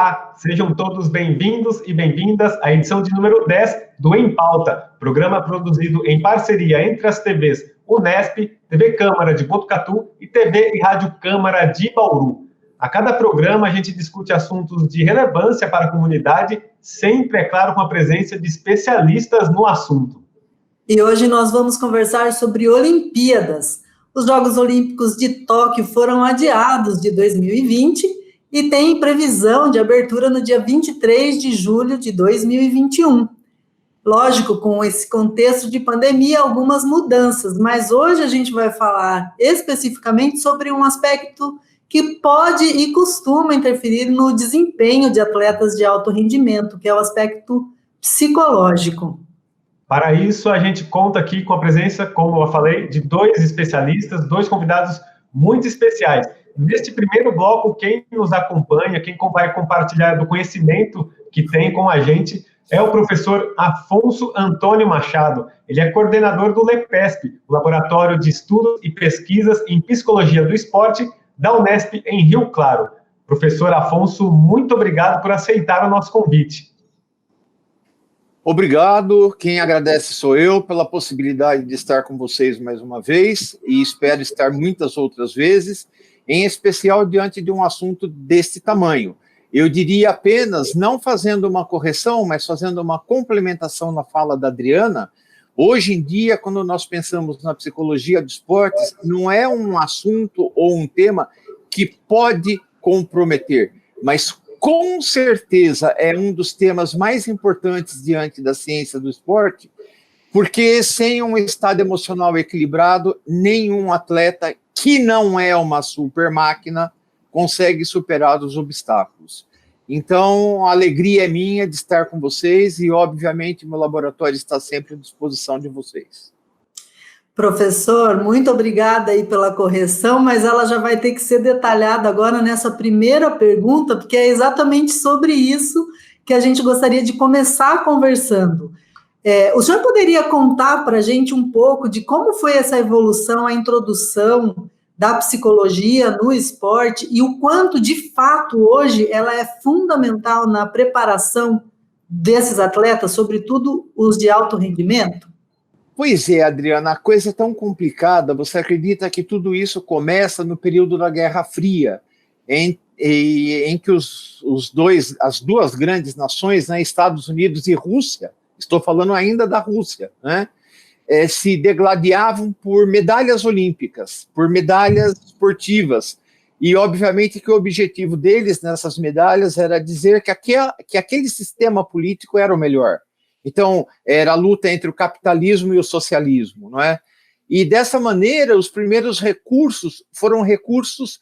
Olá, sejam todos bem-vindos e bem-vindas à edição de número 10 do Em Pauta, programa produzido em parceria entre as TVs Unesp, TV Câmara de Botucatu e TV e Rádio Câmara de Bauru. A cada programa a gente discute assuntos de relevância para a comunidade, sempre, é claro, com a presença de especialistas no assunto. E hoje nós vamos conversar sobre Olimpíadas. Os Jogos Olímpicos de Tóquio foram adiados de 2020 e tem previsão de abertura no dia 23 de julho de 2021. Lógico, com esse contexto de pandemia, algumas mudanças, mas hoje a gente vai falar especificamente sobre um aspecto que pode e costuma interferir no desempenho de atletas de alto rendimento, que é o aspecto psicológico. Para isso, a gente conta aqui com a presença, como eu falei, de dois especialistas, dois convidados muito especiais. Neste primeiro bloco, quem nos acompanha, quem vai compartilhar do conhecimento que tem com a gente, é o professor Afonso Antônio Machado. Ele é coordenador do LEPESP, o Laboratório de Estudos e Pesquisas em Psicologia do Esporte, da Unesp em Rio Claro. Professor Afonso, muito obrigado por aceitar o nosso convite. Obrigado, quem agradece sou eu pela possibilidade de estar com vocês mais uma vez e espero estar muitas outras vezes, em especial diante de um assunto desse tamanho. Eu diria apenas, não fazendo uma correção, mas fazendo uma complementação na fala da Adriana. Hoje em dia, quando nós pensamos na psicologia do esporte, não é um assunto ou um tema que pode comprometer, mas com certeza é um dos temas mais importantes diante da ciência do esporte, porque sem um estado emocional equilibrado, nenhum atleta que não é uma super máquina consegue superar os obstáculos. Então, a alegria é minha de estar com vocês e, obviamente, meu laboratório está sempre à disposição de vocês. Professor, muito obrigada aí pela correção, mas ela já vai ter que ser detalhada agora nessa primeira pergunta, porque é exatamente sobre isso que a gente gostaria de começar conversando. O senhor poderia contar para a gente um pouco de como foi essa evolução, a introdução da psicologia no esporte e o quanto, de fato, hoje ela é fundamental na preparação desses atletas, sobretudo os de alto rendimento? Pois é, Adriana, a coisa é tão complicada. Você acredita que tudo isso começa no período da Guerra Fria, em que as duas grandes nações, né, Estados Unidos e Rússia, estou falando ainda da Rússia, né, se degladiavam por medalhas olímpicas, por medalhas esportivas. E, obviamente, que o objetivo deles nessas medalhas era dizer que aquele sistema político era o melhor. Então, era a luta entre o capitalismo e o socialismo, não é? E, dessa maneira, os primeiros recursos foram recursos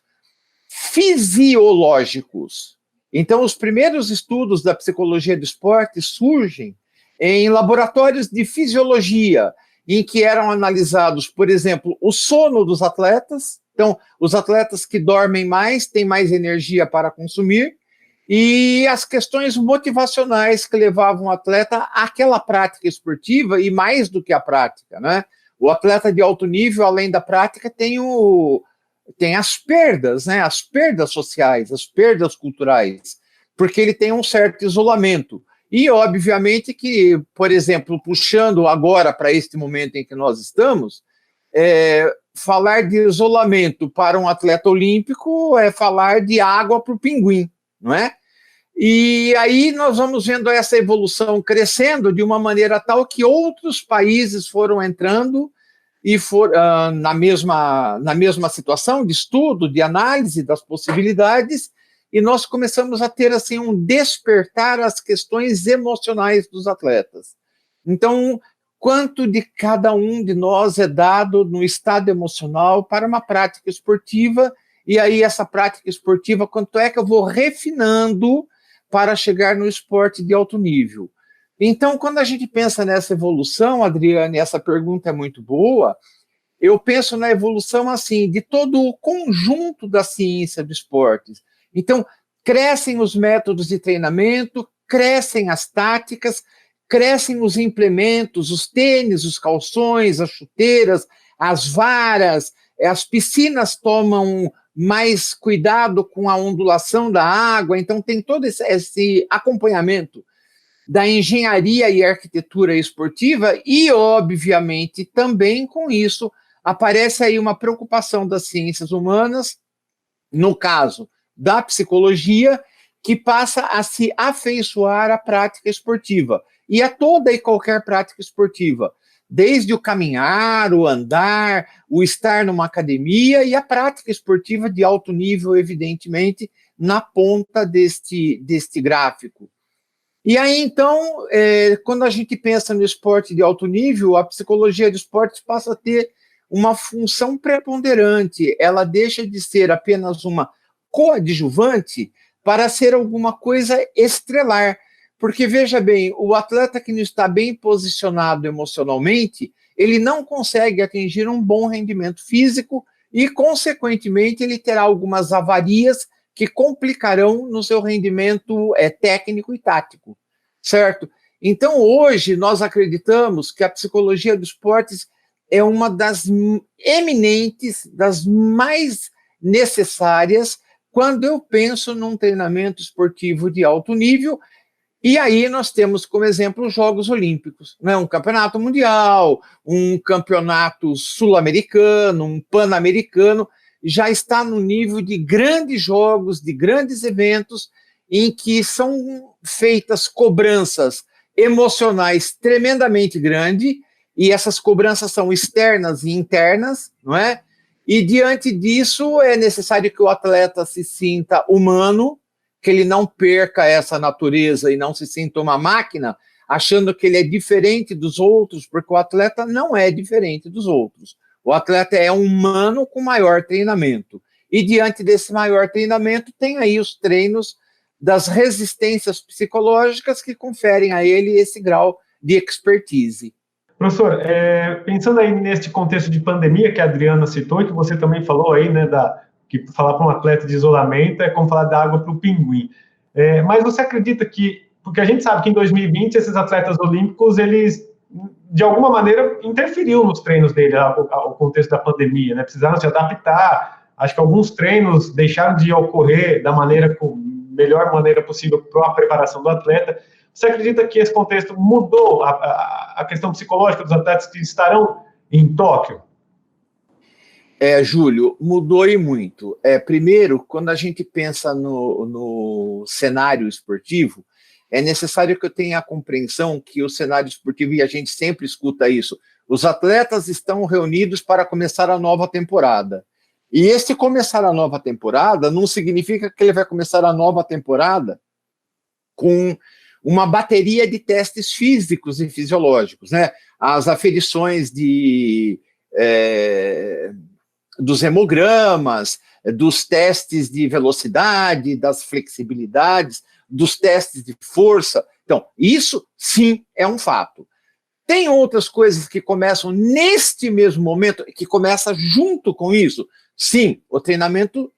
fisiológicos. Então, os primeiros estudos da psicologia do esporte surgem em laboratórios de fisiologia, em que eram analisados, por exemplo, o sono dos atletas. Então, os atletas que dormem mais têm mais energia para consumir, e as questões motivacionais que levavam o atleta àquela prática esportiva, e mais do que a prática, né? O atleta de alto nível, além da prática, tem as perdas, né? As perdas sociais, as perdas culturais, porque ele tem um certo isolamento. E, obviamente, que, por exemplo, puxando agora para este momento em que nós estamos, falar de isolamento para um atleta olímpico é falar de água para o pinguim, não é? E aí nós vamos vendo essa evolução crescendo de uma maneira tal que outros países foram entrando e foram na mesma situação de estudo, de análise das possibilidades, e nós começamos a ter assim um despertar às questões emocionais dos atletas. Então, quanto de cada um de nós é dado no estado emocional para uma prática esportiva, e aí essa prática esportiva, quanto é que eu vou refinando para chegar no esporte de alto nível. Então, quando a gente pensa nessa evolução, Adriana, e essa pergunta é muito boa, eu penso na evolução assim, de todo o conjunto da ciência do esporte. Então, crescem os métodos de treinamento, crescem as táticas, crescem os implementos, os tênis, os calções, as chuteiras, as varas, as piscinas tomam mais cuidado com a ondulação da água, então tem todo esse acompanhamento da engenharia e arquitetura esportiva e, obviamente, também com isso aparece aí uma preocupação das ciências humanas, no caso da psicologia, que passa a se afeiçoar à prática esportiva, e a toda e qualquer prática esportiva, desde o caminhar, o andar, o estar numa academia e a prática esportiva de alto nível, evidentemente, na ponta deste gráfico. E aí, então, quando a gente pensa no esporte de alto nível, a psicologia de esportes passa a ter uma função preponderante, ela deixa de ser apenas uma coadjuvante para ser alguma coisa estrelar. Porque, veja bem, o atleta que não está bem posicionado emocionalmente, ele não consegue atingir um bom rendimento físico e, consequentemente, ele terá algumas avarias que complicarão no seu rendimento técnico e tático, certo? Então, hoje, nós acreditamos que a psicologia dos esportes é uma das eminentes, das mais necessárias, quando eu penso num treinamento esportivo de alto nível. E aí nós temos como exemplo os Jogos Olímpicos, né? Um campeonato mundial, um campeonato sul-americano, um pan-americano, já está no nível de grandes jogos, de grandes eventos, em que são feitas cobranças emocionais tremendamente grandes, e essas cobranças são externas e internas, não é? E diante disso é necessário que o atleta se sinta humano, que ele não perca essa natureza e não se sinta uma máquina, achando que ele é diferente dos outros, porque o atleta não é diferente dos outros. O atleta é um humano com maior treinamento. E diante desse maior treinamento, tem aí os treinos das resistências psicológicas que conferem a ele esse grau de expertise. Professor, pensando aí neste contexto de pandemia que a Adriana citou e que você também falou aí, né, que falar para um atleta de isolamento é como falar da água para o pinguim. Mas você acredita que, porque a gente sabe que em 2020 esses atletas olímpicos, eles, de alguma maneira, interferiram nos treinos dele, ao contexto da pandemia, né? Precisaram se adaptar, acho que alguns treinos deixaram de ocorrer da melhor maneira possível para a preparação do atleta. Você acredita que esse contexto mudou a questão psicológica dos atletas que estarão em Tóquio? Júlio, mudou e muito. Primeiro, quando a gente pensa no cenário esportivo, é necessário que eu tenha a compreensão que o cenário esportivo, e a gente sempre escuta isso, os atletas estão reunidos para começar a nova temporada. E esse começar a nova temporada não significa que ele vai começar a nova temporada com uma bateria de testes físicos e fisiológicos, né? As aferições dos hemogramas, dos testes de velocidade, das flexibilidades, dos testes de força. Então, isso sim é um fato. Tem outras coisas que começam neste mesmo momento, que começa junto com isso. Sim, o treinamento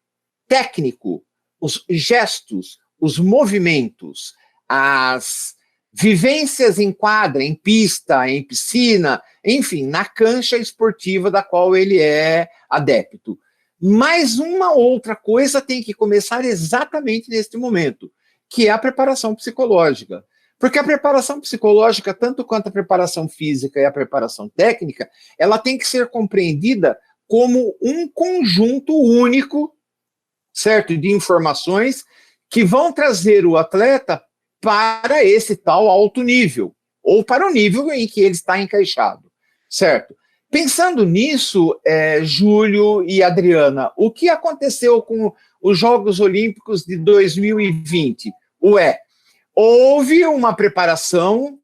técnico, os gestos, os movimentos, as vivências em quadra, em pista, em piscina, enfim, na cancha esportiva da qual ele é adepto. Mas uma outra coisa tem que começar exatamente neste momento, que é a preparação psicológica. Porque a preparação psicológica, tanto quanto a preparação física e a preparação técnica, ela tem que ser compreendida como um conjunto único, certo, de informações que vão trazer o atleta para esse tal alto nível, ou para o nível em que ele está encaixado, certo? Pensando nisso, Júlio e Adriana, o que aconteceu com os Jogos Olímpicos de 2020? Houve uma preparação,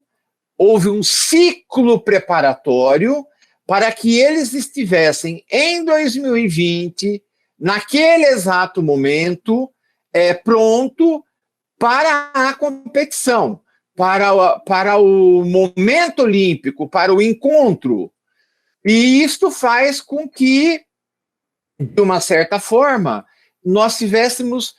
houve um ciclo preparatório para que eles estivessem em 2020, naquele exato momento, pronto para a competição, para o momento olímpico, para o encontro. E isto faz com que, de uma certa forma, nós tivéssemos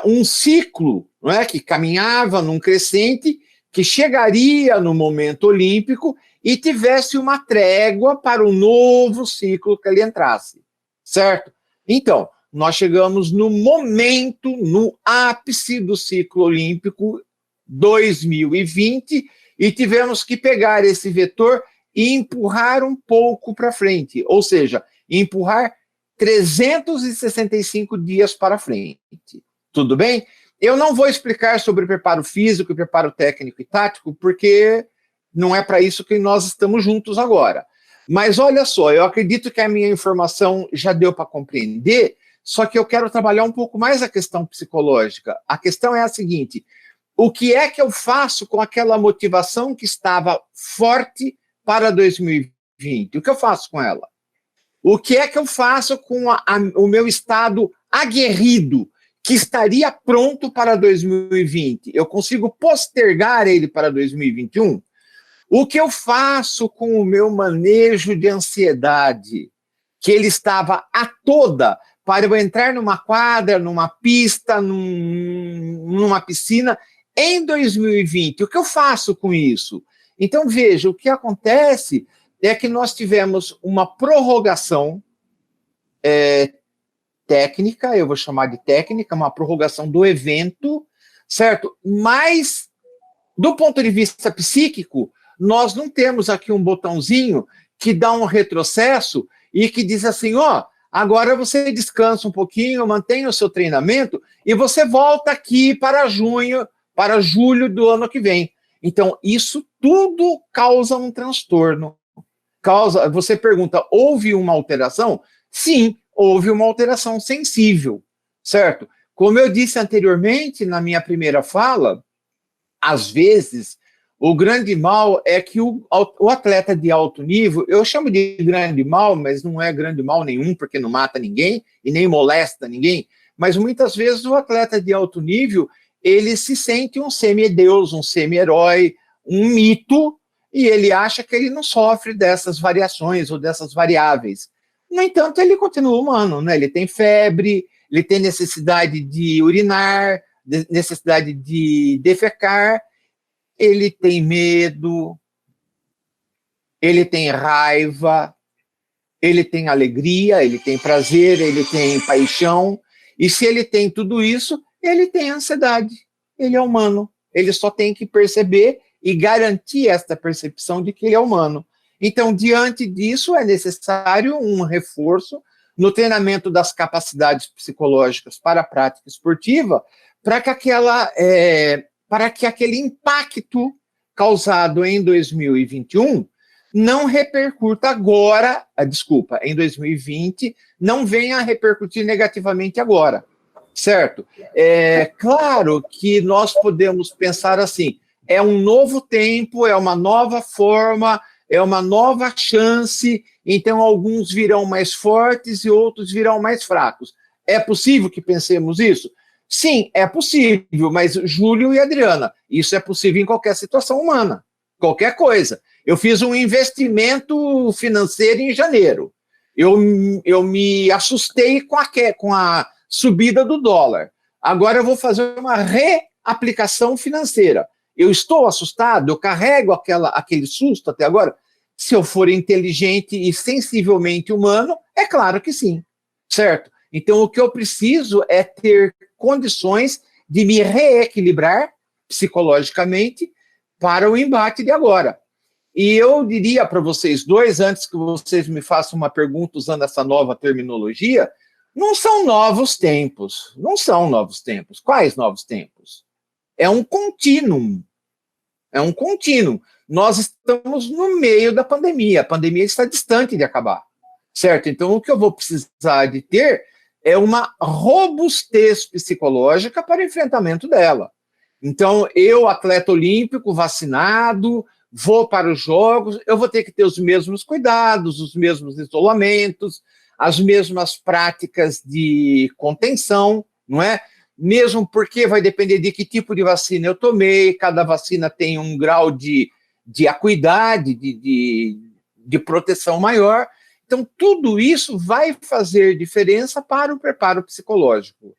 um ciclo, não é, que caminhava num crescente, que chegaria no momento olímpico e tivesse uma trégua para o novo ciclo que ele entrasse, certo? Então, nós chegamos no momento, no ápice do ciclo olímpico 2020, e tivemos que pegar esse vetor e empurrar um pouco para frente, ou seja, empurrar 365 dias para frente. Tudo bem? Eu não vou explicar sobre preparo físico, preparo técnico e tático, porque não é para isso que nós estamos juntos agora. Mas olha só, eu acredito que a minha informação já deu para compreender, só que eu quero trabalhar um pouco mais a questão psicológica. A questão é a seguinte: o que é que eu faço com aquela motivação que estava forte para 2020? O que eu faço com ela? O que é que eu faço com o meu estado aguerrido, que estaria pronto para 2020? Eu consigo postergar ele para 2021? O que eu faço com o meu manejo de ansiedade, que ele estava a toda para eu entrar numa quadra, numa pista, numa piscina em 2020? O que eu faço com isso? Então, veja, o que acontece é que nós tivemos uma prorrogação técnica, eu vou chamar de técnica, uma prorrogação do evento, certo? Mas, do ponto de vista psíquico, nós não temos aqui um botãozinho que dá um retrocesso e que diz assim, ó, agora você descansa um pouquinho, mantenha o seu treinamento e você volta aqui para julho do ano que vem. Então, isso tudo causa um transtorno. Você pergunta, houve uma alteração? Sim, houve uma alteração sensível, certo? Como eu disse anteriormente, na minha primeira fala, às vezes, o grande mal é que o atleta de alto nível, eu chamo de grande mal, mas não é grande mal nenhum, porque não mata ninguém e nem molesta ninguém, mas muitas vezes o atleta de alto nível, ele se sente um semideus, um semi-herói, um mito, e ele acha que ele não sofre dessas variações ou dessas variáveis. No entanto, ele continua humano, né? Ele tem febre, ele tem necessidade de urinar, necessidade de defecar, ele tem medo, ele tem raiva, ele tem alegria, ele tem prazer, ele tem paixão, e se ele tem tudo isso, ele tem ansiedade, ele é humano, ele só tem que perceber e garantir esta percepção de que ele é humano. Então, diante disso, é necessário um reforço no treinamento das capacidades psicológicas para a prática esportiva, para que aquele impacto causado em 2021 não repercuta agora, em 2020, não venha a repercutir negativamente agora, certo? É claro que nós podemos pensar assim, é um novo tempo, é uma nova forma, é uma nova chance, então alguns virão mais fortes e outros virão mais fracos. É possível que pensemos isso? Sim, é possível, mas Júlio e Adriana, isso é possível em qualquer situação humana, qualquer coisa. Eu fiz um investimento financeiro em janeiro, eu me assustei com a subida do dólar, agora eu vou fazer uma reaplicação financeira. Eu estou assustado, eu carrego aquele susto até agora. Se eu for inteligente e sensivelmente humano, é claro que sim, certo? Então, o que eu preciso é ter condições de me reequilibrar psicologicamente para o embate de agora. E eu diria para vocês dois, antes que vocês me façam uma pergunta usando essa nova terminologia, não são novos tempos, não são novos tempos. Quais novos tempos? É um contínuo. É um contínuo. Nós estamos no meio da pandemia. A pandemia está distante de acabar, certo? Então, o que eu vou precisar de ter é uma robustez psicológica para o enfrentamento dela. Então, eu, atleta olímpico, vacinado, vou para os Jogos, eu vou ter que ter os mesmos cuidados, os mesmos isolamentos, as mesmas práticas de contenção, não é? Mesmo porque vai depender de que tipo de vacina eu tomei, cada vacina tem um grau de acuidade, de proteção maior. Então, tudo isso vai fazer diferença para o preparo psicológico.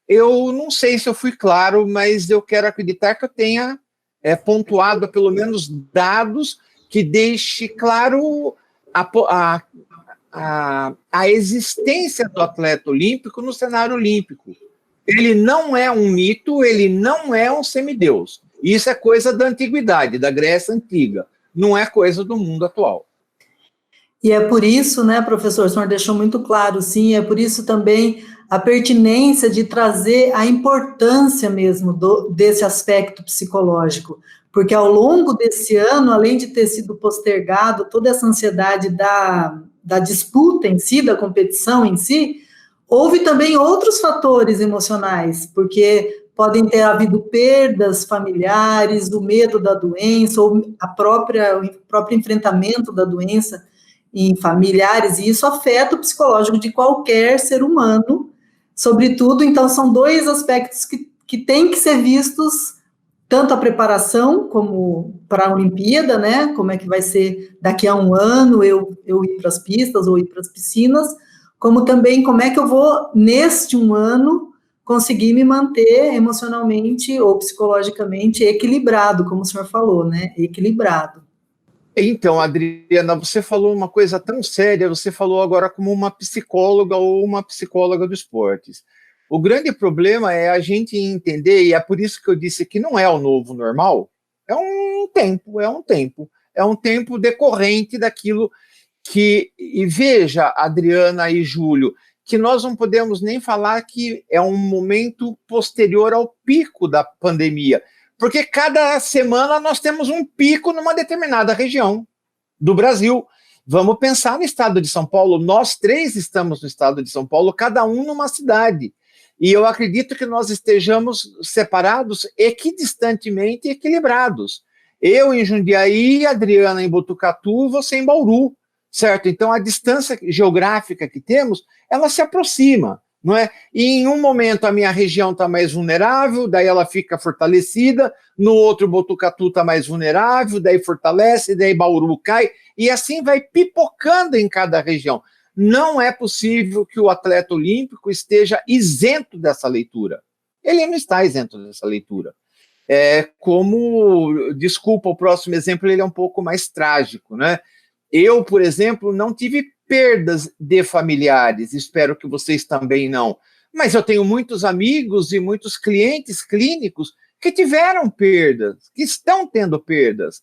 Eu não sei se eu fui claro, mas eu quero acreditar que eu tenha pontuado pelo menos dados que deixe claro a existência do atleta olímpico no cenário olímpico. Ele não é um mito, ele não é um semideus. Isso é coisa da antiguidade, da Grécia Antiga, não é coisa do mundo atual. E é por isso, né, professor, o senhor deixou muito claro, sim, é por isso também a pertinência de trazer a importância mesmo desse aspecto psicológico, porque ao longo desse ano, além de ter sido postergado toda essa ansiedade da disputa em si, da competição em si, houve também outros fatores emocionais, porque podem ter havido perdas familiares, o medo da doença, ou o próprio enfrentamento da doença em familiares, e isso afeta o psicológico de qualquer ser humano, sobretudo, então são dois aspectos que têm que ser vistos, tanto a preparação, como para a Olimpíada, né, como é que vai ser daqui a um ano eu ir para as pistas ou ir para as piscinas, como também como é que eu vou, neste um ano, conseguir me manter emocionalmente ou psicologicamente equilibrado, como o senhor falou, né, equilibrado. Então, Adriana, você falou uma coisa tão séria, você falou agora como uma psicóloga ou uma psicóloga do esportes. O grande problema é a gente entender, e é por isso que eu disse que não é o novo normal, é um tempo decorrente daquilo que, e veja, Adriana e Júlio, que nós não podemos nem falar que é um momento posterior ao pico da pandemia, porque cada semana nós temos um pico numa determinada região do Brasil. Vamos pensar no estado de São Paulo, nós três estamos no estado de São Paulo, cada um numa cidade. E eu acredito que nós estejamos separados equidistantemente equilibrados. Eu em Jundiaí, Adriana em Botucatu, você em Bauru, certo? Então a distância geográfica que temos, ela se aproxima. Não é? E em um momento a minha região está mais vulnerável, daí ela fica fortalecida, no outro Botucatu está mais vulnerável, daí fortalece, daí Bauru cai, e assim vai pipocando em cada região. Não é possível que o atleta olímpico esteja isento dessa leitura. Ele não está isento dessa leitura. Desculpa, o próximo exemplo ele é um pouco mais trágico, né? Eu, por exemplo, não tive perdas de familiares, espero que vocês também não. Mas eu tenho muitos amigos e muitos clientes clínicos que tiveram perdas, que estão tendo perdas.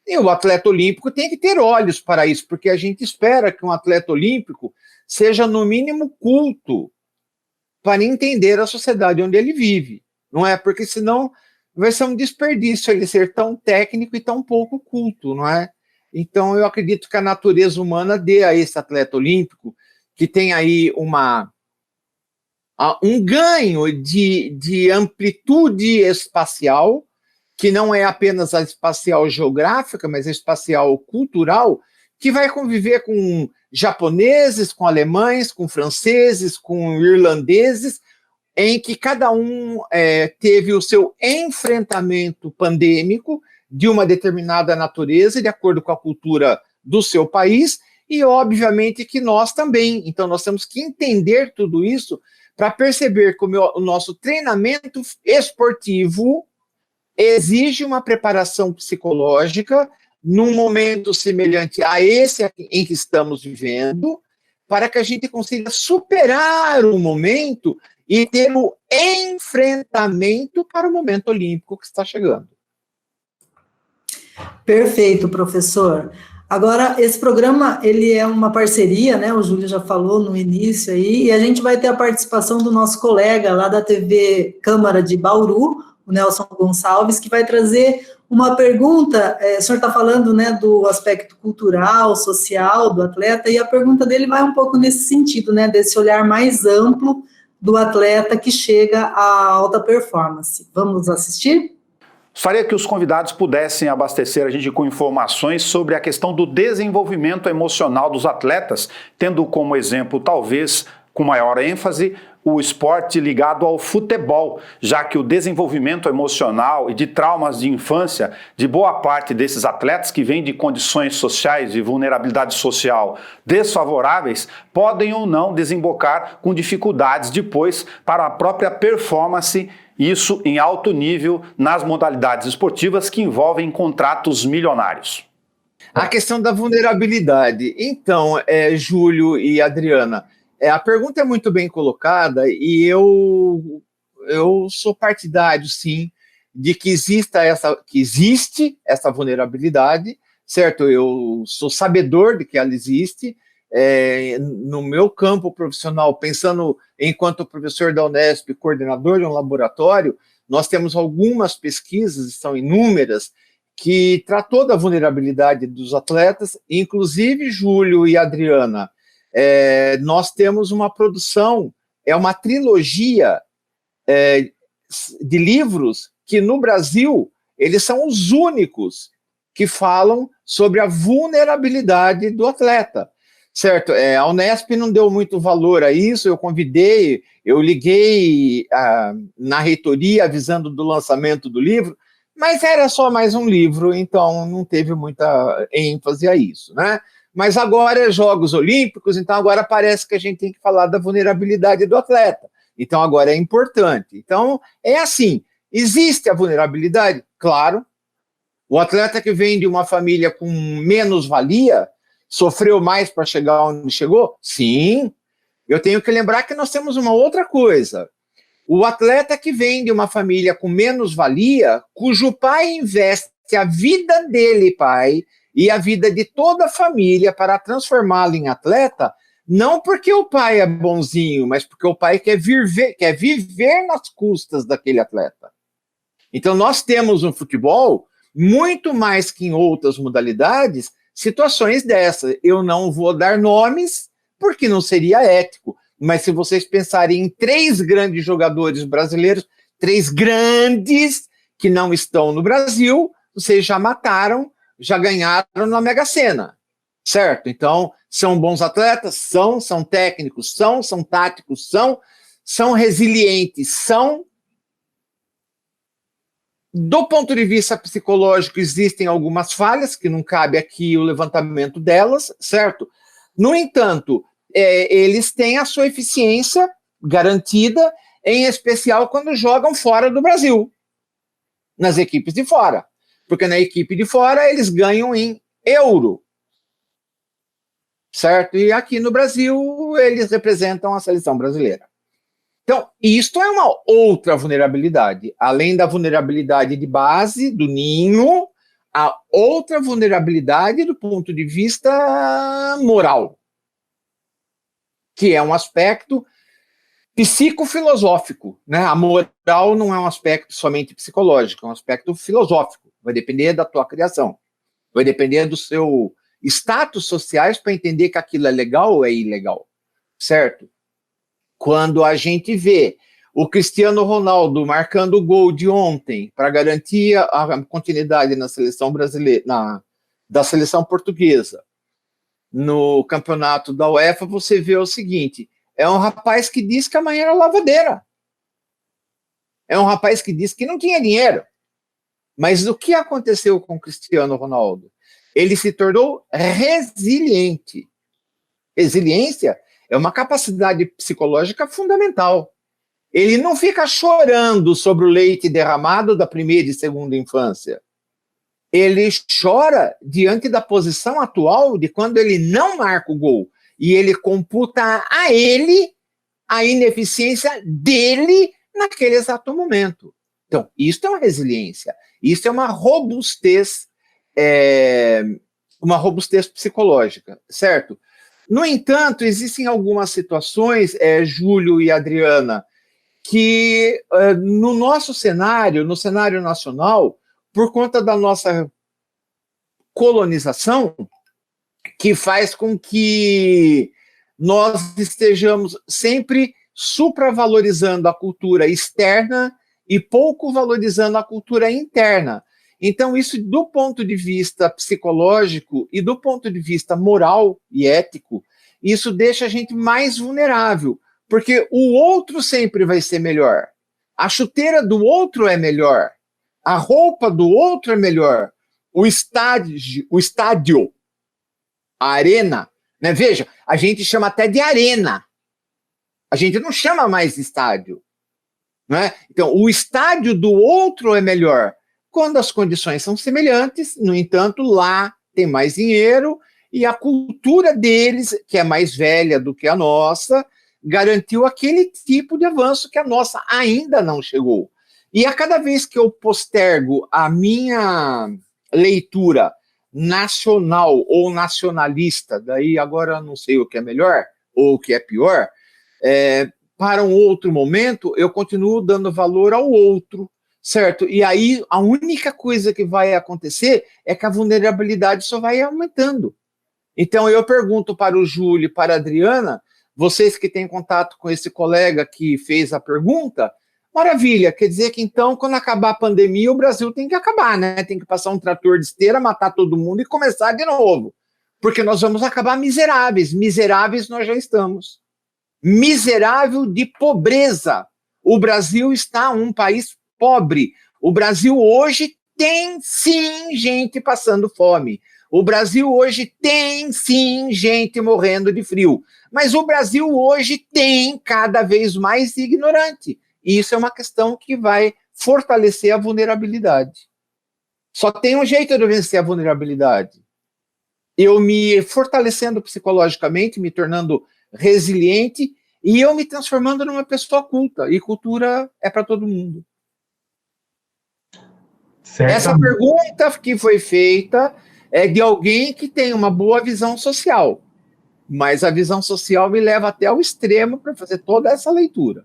E o atleta olímpico tem que ter olhos para isso, porque a gente espera que um atleta olímpico seja, no mínimo, culto para entender a sociedade onde ele vive, não é? Porque senão vai ser um desperdício ele ser tão técnico e tão pouco culto, não é? Então, eu acredito que a natureza humana dê a esse atleta olímpico, que tem aí um ganho de amplitude espacial, que não é apenas a espacial geográfica, mas a espacial cultural, que vai conviver com japoneses, com alemães, com franceses, com irlandeses, em que cada um teve o seu enfrentamento pandêmico, de uma determinada natureza, de acordo com a cultura do seu país, e obviamente que nós também. Então nós temos que entender tudo isso para perceber que o nosso treinamento esportivo exige uma preparação psicológica num momento semelhante a esse em que estamos vivendo, para que a gente consiga superar o momento e ter o enfrentamento para o momento olímpico que está chegando. Perfeito, professor. Agora, esse programa, ele é uma parceria, né, o Júlio já falou no início aí, e a gente vai ter a participação do nosso colega lá da TV Câmara de Bauru, o Nelson Gonçalves, que vai trazer uma pergunta, o senhor está falando, né, do aspecto cultural, social do atleta, e a pergunta dele vai um pouco nesse sentido, né, desse olhar mais amplo do atleta que chega à alta performance. Vamos assistir? Gostaria que os convidados pudessem abastecer a gente com informações sobre a questão do desenvolvimento emocional dos atletas, tendo como exemplo, talvez, com maior ênfase, o esporte ligado ao futebol, já que o desenvolvimento emocional e de traumas de infância de boa parte desses atletas que vêm de condições sociais e vulnerabilidade social desfavoráveis podem ou não desembocar com dificuldades depois para a própria performance, isso em alto nível nas modalidades esportivas que envolvem contratos milionários. A questão da vulnerabilidade. Então, Júlio e Adriana, a pergunta é muito bem colocada e eu sou partidário, sim, de que existe essa vulnerabilidade, certo? Eu sou sabedor de que ela existe. No meu campo profissional, pensando enquanto professor da Unesp, coordenador de um laboratório, nós temos algumas pesquisas, são inúmeras, que tratou da vulnerabilidade dos atletas, inclusive Júlio e Adriana. Nós temos uma produção, uma trilogia de livros que no Brasil eles são os únicos que falam sobre a vulnerabilidade do atleta, certo? A Unesp não deu muito valor a isso, eu liguei na reitoria avisando do lançamento do livro, mas era só mais um livro, então não teve muita ênfase a isso, né? Mas agora é Jogos Olímpicos, então agora parece que a gente tem que falar da vulnerabilidade do atleta. Então agora é importante. Então é assim, existe a vulnerabilidade? Claro. O atleta que vem de uma família com menos-valia sofreu mais para chegar onde chegou? Sim. Eu tenho que lembrar que nós temos uma outra coisa. O atleta que vem de uma família com menos-valia, cujo pai investe a vida dele, pai, e a vida de toda a família para transformá-lo em atleta, não porque o pai é bonzinho, mas porque o pai quer viver nas custas daquele atleta. Então nós temos no futebol, muito mais que em outras modalidades, situações dessas. Eu não vou dar nomes, porque não seria ético. Mas se vocês pensarem em 3 grandes jogadores brasileiros, 3 grandes que não estão no Brasil, vocês já mataram, já ganharam na Mega Sena, certo? Então, são bons atletas? São técnicos? São táticos? São resilientes? São. Do ponto de vista psicológico, existem algumas falhas, que não cabe aqui o levantamento delas, certo? No entanto, eles têm a sua eficiência garantida, em especial quando jogam fora do Brasil, nas equipes de fora. Porque na equipe de fora eles ganham em euro, certo? E aqui no Brasil eles representam a seleção brasileira. Então, isto é uma outra vulnerabilidade. Além da vulnerabilidade de base, do ninho, a outra vulnerabilidade do ponto de vista moral, que é um aspecto psicofilosófico, né? A moral não é um aspecto somente psicológico, é um aspecto filosófico. Vai depender da tua criação, vai depender do seu status sociais para entender que aquilo é legal ou é ilegal, certo? Quando a gente vê o Cristiano Ronaldo marcando o gol de ontem para garantir a continuidade na seleção brasileira, da seleção portuguesa, no campeonato da UEFA, você vê o seguinte: é um rapaz que diz que amanhã era lavadeira. É um rapaz que diz que não tinha dinheiro. Mas o que aconteceu com o Cristiano Ronaldo? Ele se tornou resiliente. Resiliência é uma capacidade psicológica fundamental. Ele não fica chorando sobre o leite derramado da primeira e segunda infância. Ele chora diante da posição atual de quando ele não marca o gol. E ele computa a ele a ineficiência dele naquele exato momento. Então, isso é uma resiliência. Isso é uma robustez psicológica, certo? No entanto, existem algumas situações, Júlio e Adriana, que no nosso cenário, no cenário nacional, por conta da nossa colonização, que faz com que nós estejamos sempre supravalorizando a cultura externa e pouco valorizando a cultura interna. Então, isso, do ponto de vista psicológico e do ponto de vista moral e ético, isso deixa a gente mais vulnerável, porque o outro sempre vai ser melhor. A chuteira do outro é melhor. A roupa do outro é melhor. O estádio, a arena, né? Veja, a gente chama até de arena. A gente não chama mais de estádio, né? Então, o estádio do outro é melhor. Quando as condições são semelhantes, no entanto, lá tem mais dinheiro, e a cultura deles, que é mais velha do que a nossa, garantiu aquele tipo de avanço que a nossa ainda não chegou. E a cada vez que eu postergo a minha leitura nacional ou nacionalista, daí agora não sei o que é melhor ou o que é pior, para um outro momento, eu continuo dando valor ao outro, certo? E aí a única coisa que vai acontecer é que a vulnerabilidade só vai aumentando. Então eu pergunto para o Júlio e para a Adriana, vocês que têm contato com esse colega que fez a pergunta, maravilha, quer dizer que então, quando acabar a pandemia, o Brasil tem que acabar, né? Tem que passar um trator de esteira, matar todo mundo e começar de novo. Porque nós vamos acabar miseráveis. Miseráveis nós já estamos. Miserável de pobreza. O Brasil está um país pobre. O Brasil hoje tem, sim, gente passando fome. O Brasil hoje tem, sim, gente morrendo de frio. Mas o Brasil hoje tem cada vez mais ignorante. E isso é uma questão que vai fortalecer a vulnerabilidade. Só tem um jeito de eu vencer a vulnerabilidade. Eu me fortalecendo psicologicamente, me tornando resiliente e eu me transformando numa pessoa culta. E cultura é para todo mundo. Essa pergunta que foi feita é de alguém que tem uma boa visão social. Mas a visão social me leva até ao extremo para fazer toda essa leitura.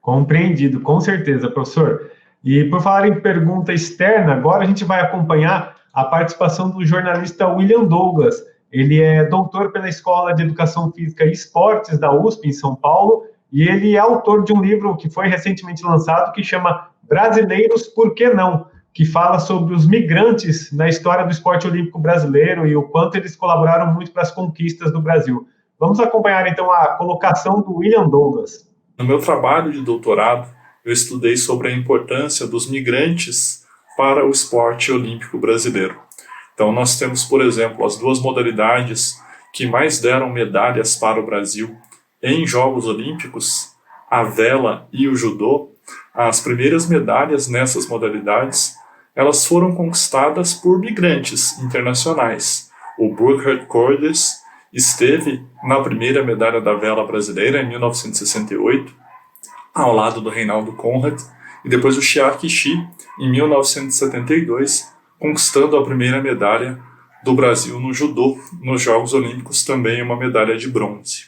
Compreendido, com certeza, professor. E por falar em pergunta externa, agora a gente vai acompanhar a participação do jornalista William Douglas. Ele é doutor pela Escola de Educação Física e Esportes da USP, em São Paulo, e ele é autor de um livro que foi recentemente lançado, que chama Brasileiros, Por que Não?, que fala sobre os migrantes na história do esporte olímpico brasileiro e o quanto eles colaboraram muito para as conquistas do Brasil. Vamos acompanhar, então, a colocação do William Douglas. No meu trabalho de doutorado, eu estudei sobre a importância dos migrantes para o esporte olímpico brasileiro. Então, nós temos, por exemplo, as duas modalidades que mais deram medalhas para o Brasil em Jogos Olímpicos, a vela e o judô. As primeiras medalhas nessas modalidades, elas foram conquistadas por migrantes internacionais. O Burkhard Cordes esteve na primeira medalha da vela brasileira, em 1968, ao lado do Reinaldo Conrad, e depois o Chiaki Ishii, em 1972, conquistando a primeira medalha do Brasil no judô, nos Jogos Olímpicos, também uma medalha de bronze.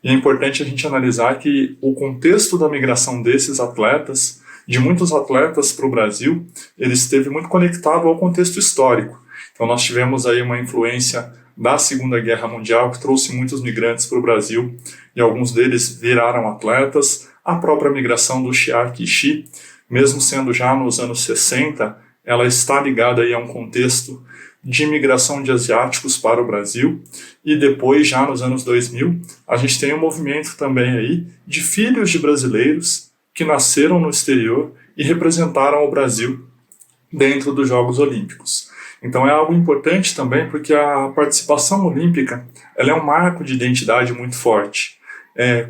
E é importante a gente analisar que o contexto da migração desses atletas, de muitos atletas para o Brasil, ele esteve muito conectado ao contexto histórico. Então nós tivemos aí uma influência da Segunda Guerra Mundial, que trouxe muitos migrantes para o Brasil, e alguns deles viraram atletas. A própria migração do Chiaki Ishii, mesmo sendo já nos anos 60, ela está ligada aí a um contexto de imigração de asiáticos para o Brasil, e depois, já nos anos 2000, a gente tem um movimento também aí de filhos de brasileiros que nasceram no exterior e representaram o Brasil dentro dos Jogos Olímpicos. Então é algo importante também, porque a participação olímpica ela é um marco de identidade muito forte.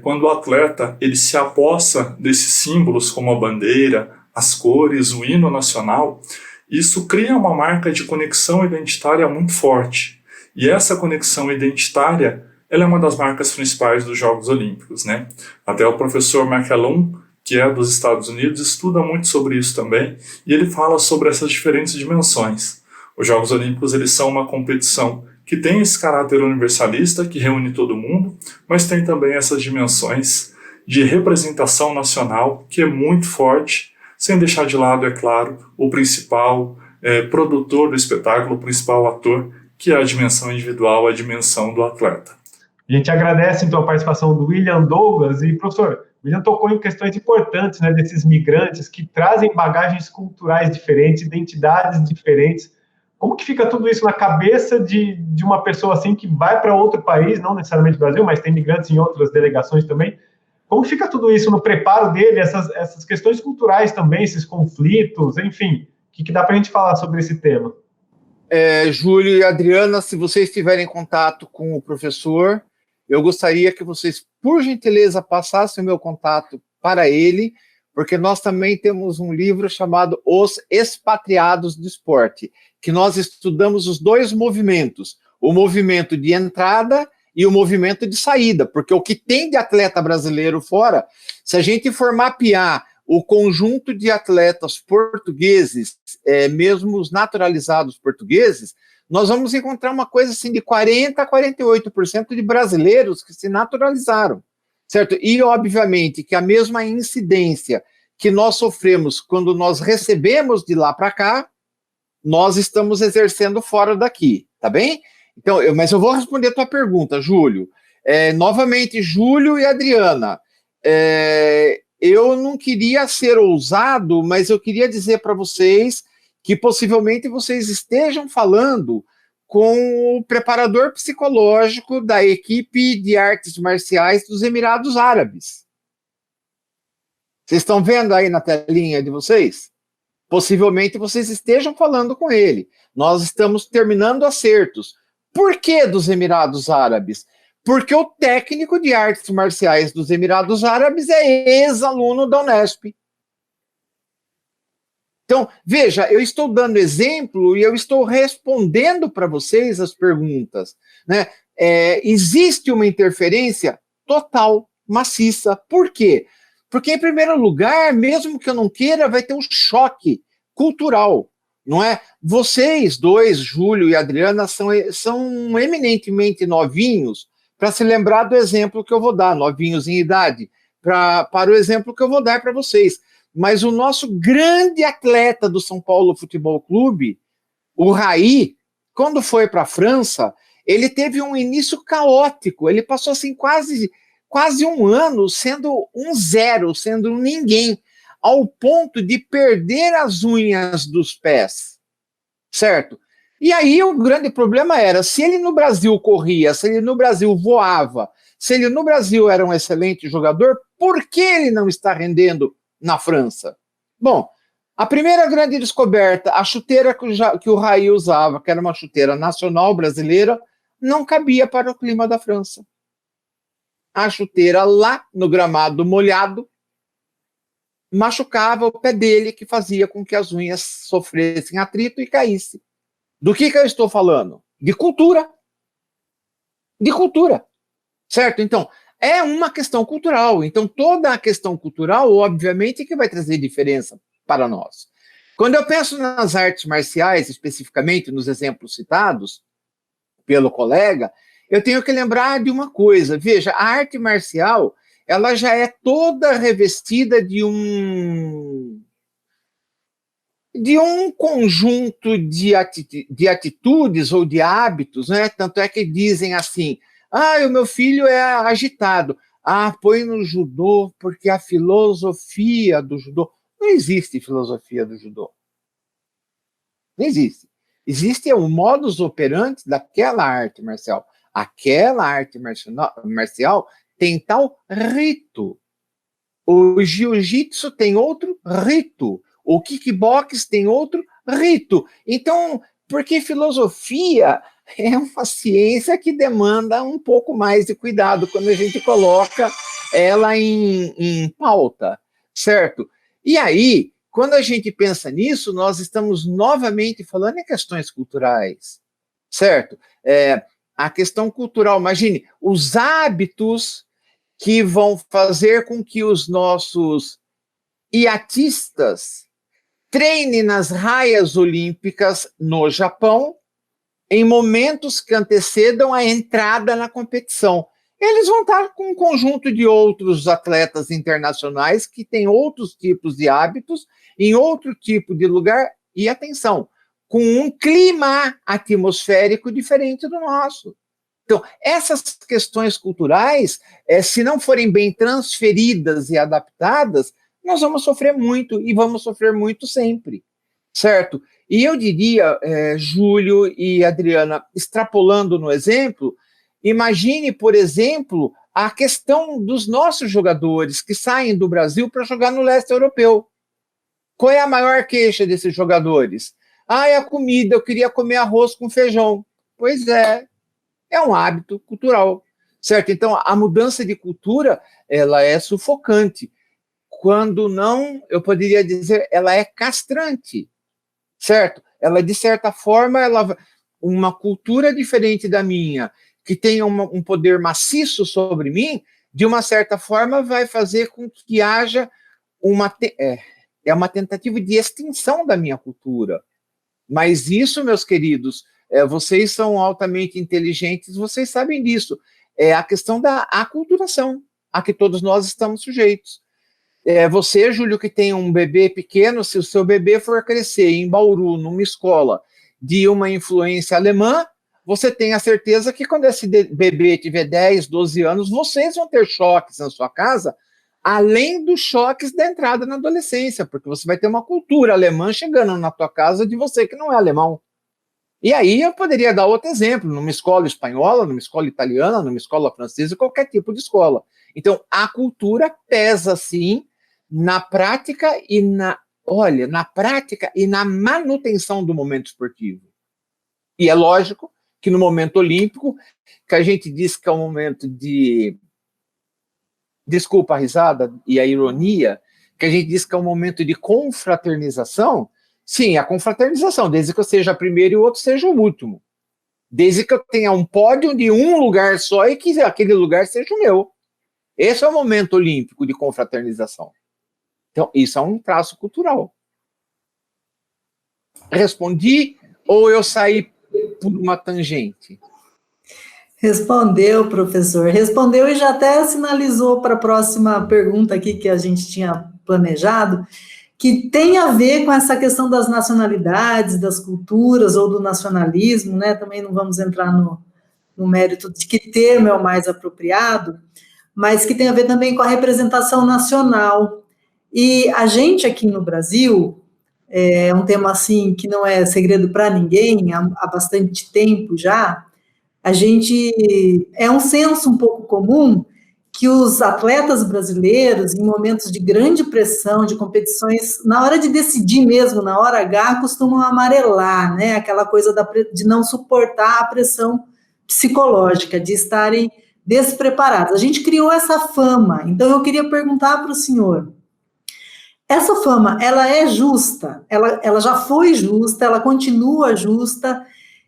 Quando o atleta ele se apossa desses símbolos como a bandeira, as cores, o hino nacional, isso cria uma marca de conexão identitária muito forte. E essa conexão identitária ela é uma das marcas principais dos Jogos Olímpicos, né? Até o professor McCallum, que é dos Estados Unidos, estuda muito sobre isso também, e ele fala sobre essas diferentes dimensões. Os Jogos Olímpicos eles são uma competição que tem esse caráter universalista, que reúne todo mundo, mas tem também essas dimensões de representação nacional, que é muito forte, sem deixar de lado, é claro, o principal produtor do espetáculo, o principal ator, que é a dimensão individual, a dimensão do atleta. A gente agradece, então, a participação do William Douglas. E, professor, o William tocou em questões importantes, né, desses migrantes que trazem bagagens culturais diferentes, identidades diferentes. Como que fica tudo isso na cabeça de uma pessoa assim que vai para outro país, não necessariamente Brasil, mas tem migrantes em outras delegações também? Como que fica tudo isso no preparo dele, essas questões culturais também, esses conflitos, enfim, o que dá para a gente falar sobre esse tema? Júlio e Adriana, se vocês tiverem contato com o professor, eu gostaria que vocês, por gentileza, passassem o meu contato para ele, porque nós também temos um livro chamado Os Expatriados do Esporte, que nós estudamos os dois movimentos, o movimento de entrada e o movimento de saída, porque o que tem de atleta brasileiro fora, se a gente for mapear o conjunto de atletas portugueses, mesmo os naturalizados portugueses, nós vamos encontrar uma coisa assim de 40% a 48% de brasileiros que se naturalizaram, certo? E, obviamente, que a mesma incidência que nós sofremos quando nós recebemos de lá para cá, nós estamos exercendo fora daqui, tá bem? Então, mas eu vou responder a tua pergunta, Júlio. Novamente, Júlio e Adriana, eu não queria ser ousado, mas eu queria dizer para vocês que possivelmente vocês estejam falando com o preparador psicológico da equipe de artes marciais dos Emirados Árabes. Vocês estão vendo aí na telinha de vocês? Possivelmente vocês estejam falando com ele. Nós estamos terminando acertos. Por que dos Emirados Árabes? Porque o técnico de artes marciais dos Emirados Árabes é ex-aluno da Unesp. Então, veja, eu estou dando exemplo e eu estou respondendo para vocês as perguntas, né? Existe uma interferência total, maciça. Por quê? Porque, em primeiro lugar, mesmo que eu não queira, vai ter um choque cultural, não é? Vocês dois, Júlio e Adriana, são eminentemente novinhos para se lembrar do exemplo que eu vou dar, novinhos em idade, para o exemplo que eu vou dar para vocês. Mas o nosso grande atleta do São Paulo Futebol Clube, o Raí, quando foi para a França, ele teve um início caótico. Ele passou assim quase um ano sendo um zero, sendo um ninguém, ao ponto de perder as unhas dos pés, certo? E aí o grande problema era, se ele no Brasil corria, se ele no Brasil voava, se ele no Brasil era um excelente jogador, por que ele não está rendendo na França? Bom, a primeira grande descoberta, a chuteira que o Raí usava, que era uma chuteira nacional brasileira, não cabia para o clima da França. A chuteira lá no gramado molhado machucava o pé dele, que fazia com que as unhas sofressem atrito e caíssem. Do que eu estou falando? De cultura. De cultura. Certo? Então, é uma questão cultural. Então, toda a questão cultural, obviamente, que vai trazer diferença para nós. Quando eu penso nas artes marciais, especificamente nos exemplos citados pelo colega, eu tenho que lembrar de uma coisa. Veja, a arte marcial, ela já é toda revestida de um conjunto de atitudes ou de hábitos, né? Tanto é que dizem assim, o meu filho é agitado. Põe no judô, porque a filosofia do judô... Não existe filosofia do judô. Não existe. Existe o modus operandi daquela arte marcial. Aquela arte marcial tem tal rito. O jiu-jitsu tem outro rito. O kickbox tem outro rito. Então, porque filosofia é uma ciência que demanda um pouco mais de cuidado quando a gente coloca ela em pauta, certo? E aí, quando a gente pensa nisso, nós estamos novamente falando em questões culturais, certo? A questão cultural, imagine, os hábitos que vão fazer com que os nossos iatistas treine nas raias olímpicas no Japão em momentos que antecedam a entrada na competição. Eles vão estar com um conjunto de outros atletas internacionais que têm outros tipos de hábitos, em outro tipo de lugar, e atenção, com um clima atmosférico diferente do nosso. Então, essas questões culturais, se não forem bem transferidas e adaptadas, nós vamos sofrer muito, e vamos sofrer muito sempre, certo? E eu diria, Júlio e Adriana, extrapolando no exemplo, imagine, por exemplo, a questão dos nossos jogadores que saem do Brasil para jogar no leste europeu. Qual é a maior queixa desses jogadores? É a comida, eu queria comer arroz com feijão. Pois é um hábito cultural, certo? Então, a mudança de cultura, ela é sufocante. quando não, eu poderia dizer, ela é castrante, certo? Ela, de certa forma, uma cultura diferente da minha, que tenha um poder maciço sobre mim, de uma certa forma vai fazer com que haja uma tentativa de extinção da minha cultura. Mas isso, meus queridos, vocês são altamente inteligentes, vocês sabem disso. É a questão da aculturação, a que todos nós estamos sujeitos. Você, Júlio, que tem um bebê pequeno, se o seu bebê for crescer em Bauru, numa escola de uma influência alemã, você tem a certeza que quando esse bebê tiver 10, 12 anos, vocês vão ter choques na sua casa, além dos choques da entrada na adolescência, porque você vai ter uma cultura alemã chegando na tua casa de você que não é alemão. E aí eu poderia dar outro exemplo, numa escola espanhola, numa escola italiana, numa escola francesa, qualquer tipo de escola. Então, a cultura pesa, sim, na prática e na manutenção do momento esportivo. E é lógico que no momento olímpico, que a gente diz que é um momento de... Desculpa a risada e a ironia, que a gente diz que é um momento de confraternização. Sim, a confraternização, desde que eu seja o primeiro e o outro seja o último. Desde que eu tenha um pódio de um lugar só e que aquele lugar seja o meu. Esse é o momento olímpico de confraternização. Então, isso é um traço cultural. Respondi ou eu saí por uma tangente? Respondeu, professor. Respondeu e já até sinalizou para a próxima pergunta aqui que a gente tinha planejado, que tem a ver com essa questão das nacionalidades, das culturas ou do nacionalismo, né? Também não vamos entrar no mérito de que termo é o mais apropriado, mas que tem a ver também com a representação nacional. E a gente aqui no Brasil, é um tema assim que não é segredo para ninguém, há bastante tempo já, a gente, é um senso um pouco comum que os atletas brasileiros, em momentos de grande pressão, de competições, na hora de decidir mesmo, na hora H, costumam amarelar, né? Aquela coisa de não suportar a pressão psicológica, de estarem despreparados. A gente criou essa fama, então eu queria perguntar para o senhor, essa fama, ela é justa? Ela já foi justa, ela continua justa?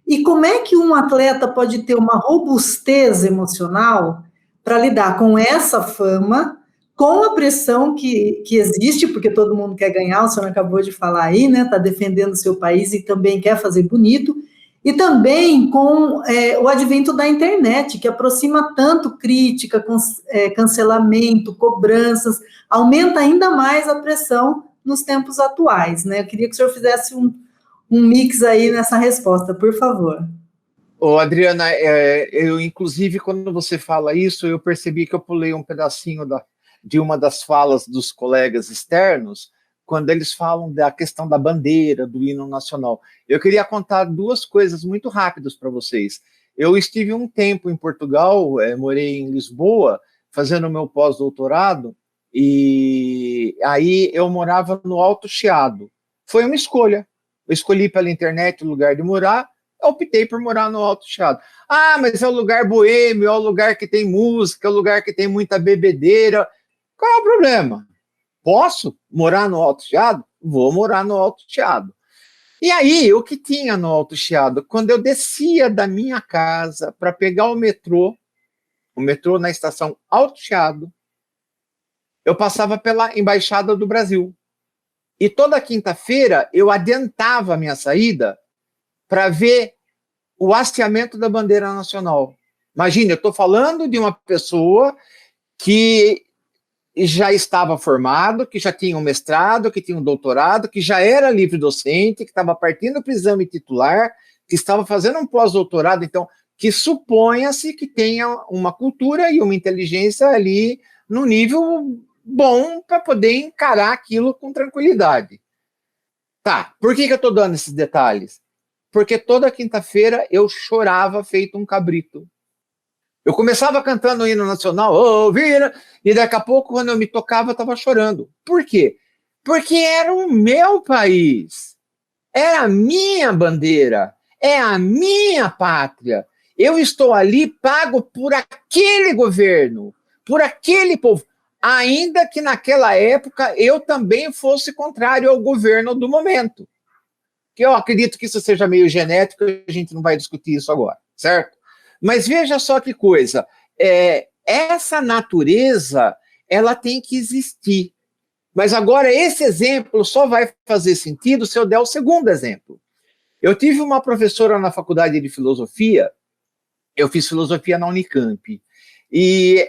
E como é que um atleta pode ter uma robustez emocional para lidar com essa fama, com a pressão que existe, porque todo mundo quer ganhar, o senhor acabou de falar aí, né? Está defendendo o seu país e também quer fazer bonito, e também com o advento da internet, que aproxima tanto crítica, cancelamento, cobranças, aumenta ainda mais a pressão nos tempos atuais, né? Eu queria que o senhor fizesse um mix aí nessa resposta, por favor. Ô, Adriana, eu, inclusive, quando você fala isso, eu percebi que eu pulei um pedacinho de uma das falas dos colegas externos, quando eles falam da questão da bandeira, do hino nacional. Eu queria contar duas coisas muito rápidas para vocês. Eu estive um tempo em Portugal, morei em Lisboa, fazendo o meu pós-doutorado, e aí eu morava no Alto Chiado. Foi uma escolha. Eu escolhi pela internet o lugar de morar, eu optei por morar no Alto Chiado. Ah, mas é um lugar boêmio, é um lugar que tem música, é um lugar que tem muita bebedeira. Qual é o problema? Posso morar no Alto Chiado? Vou morar no Alto Chiado. E aí, o que tinha no Alto Chiado? Quando eu descia da minha casa para pegar o metrô na estação Alto Chiado, eu passava pela Embaixada do Brasil. E toda quinta-feira eu adiantava a minha saída para ver o hasteamento da bandeira nacional. Imagina, eu estou falando de uma pessoa que já estava formado, que já tinha um mestrado, que tinha um doutorado, que já era livre docente, que estava partindo para o exame titular, que estava fazendo um pós-doutorado, então, que suponha-se que tenha uma cultura e uma inteligência ali no nível bom para poder encarar aquilo com tranquilidade. Tá, por que eu estou dando esses detalhes? Porque toda quinta-feira eu chorava feito um cabrito. Eu começava cantando o hino nacional, oh, vira, e daqui a pouco, quando eu me tocava, eu estava chorando. Por quê? Porque era o meu país, era a minha bandeira, é a minha pátria. Eu estou ali pago por aquele governo, por aquele povo. ainda que naquela época eu também fosse contrário ao governo do momento. Que eu acredito que isso seja meio genético, a gente não vai discutir isso agora, certo? Mas veja só que coisa, essa natureza, ela tem que existir. Mas agora esse exemplo só vai fazer sentido se eu der o segundo exemplo. Eu tive uma professora na faculdade de filosofia, eu fiz filosofia na Unicamp, e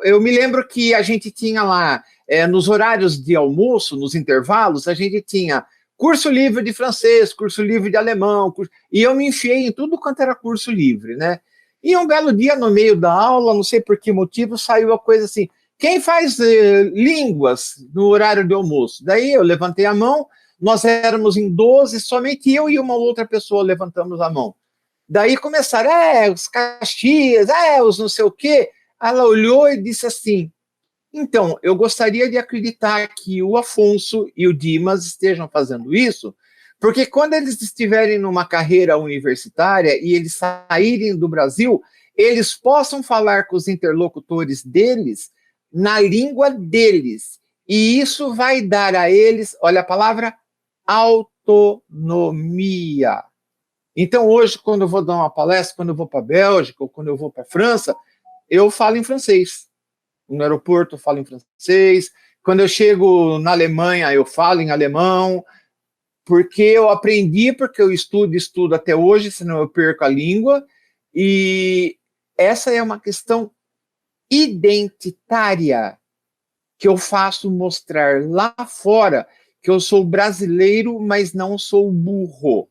eu me lembro que a gente tinha lá, nos horários de almoço, nos intervalos, a gente tinha curso livre de francês, curso livre de alemão, e eu me enfiei em tudo quanto era curso livre, né? E um belo dia, no meio da aula, não sei por que motivo, saiu a coisa assim, quem faz línguas no horário de almoço? Daí eu levantei a mão, nós éramos em 12, somente eu e uma outra pessoa levantamos a mão. Daí começaram, os Caxias, os não sei o quê. Ela olhou e disse assim, então, eu gostaria de acreditar que o Afonso e o Dimas estejam fazendo isso, porque quando eles estiverem numa carreira universitária e eles saírem do Brasil, eles possam falar com os interlocutores deles na língua deles. E isso vai dar a eles, olha a palavra, autonomia. Então, hoje, quando eu vou dar uma palestra, quando eu vou para a Bélgica ou quando eu vou para a França, eu falo em francês. No aeroporto, eu falo em francês. Quando eu chego na Alemanha, eu falo em alemão, porque eu aprendi, porque eu estudo até hoje, senão eu perco a língua. E essa é uma questão identitária que eu faço mostrar lá fora que eu sou brasileiro, mas não sou burro.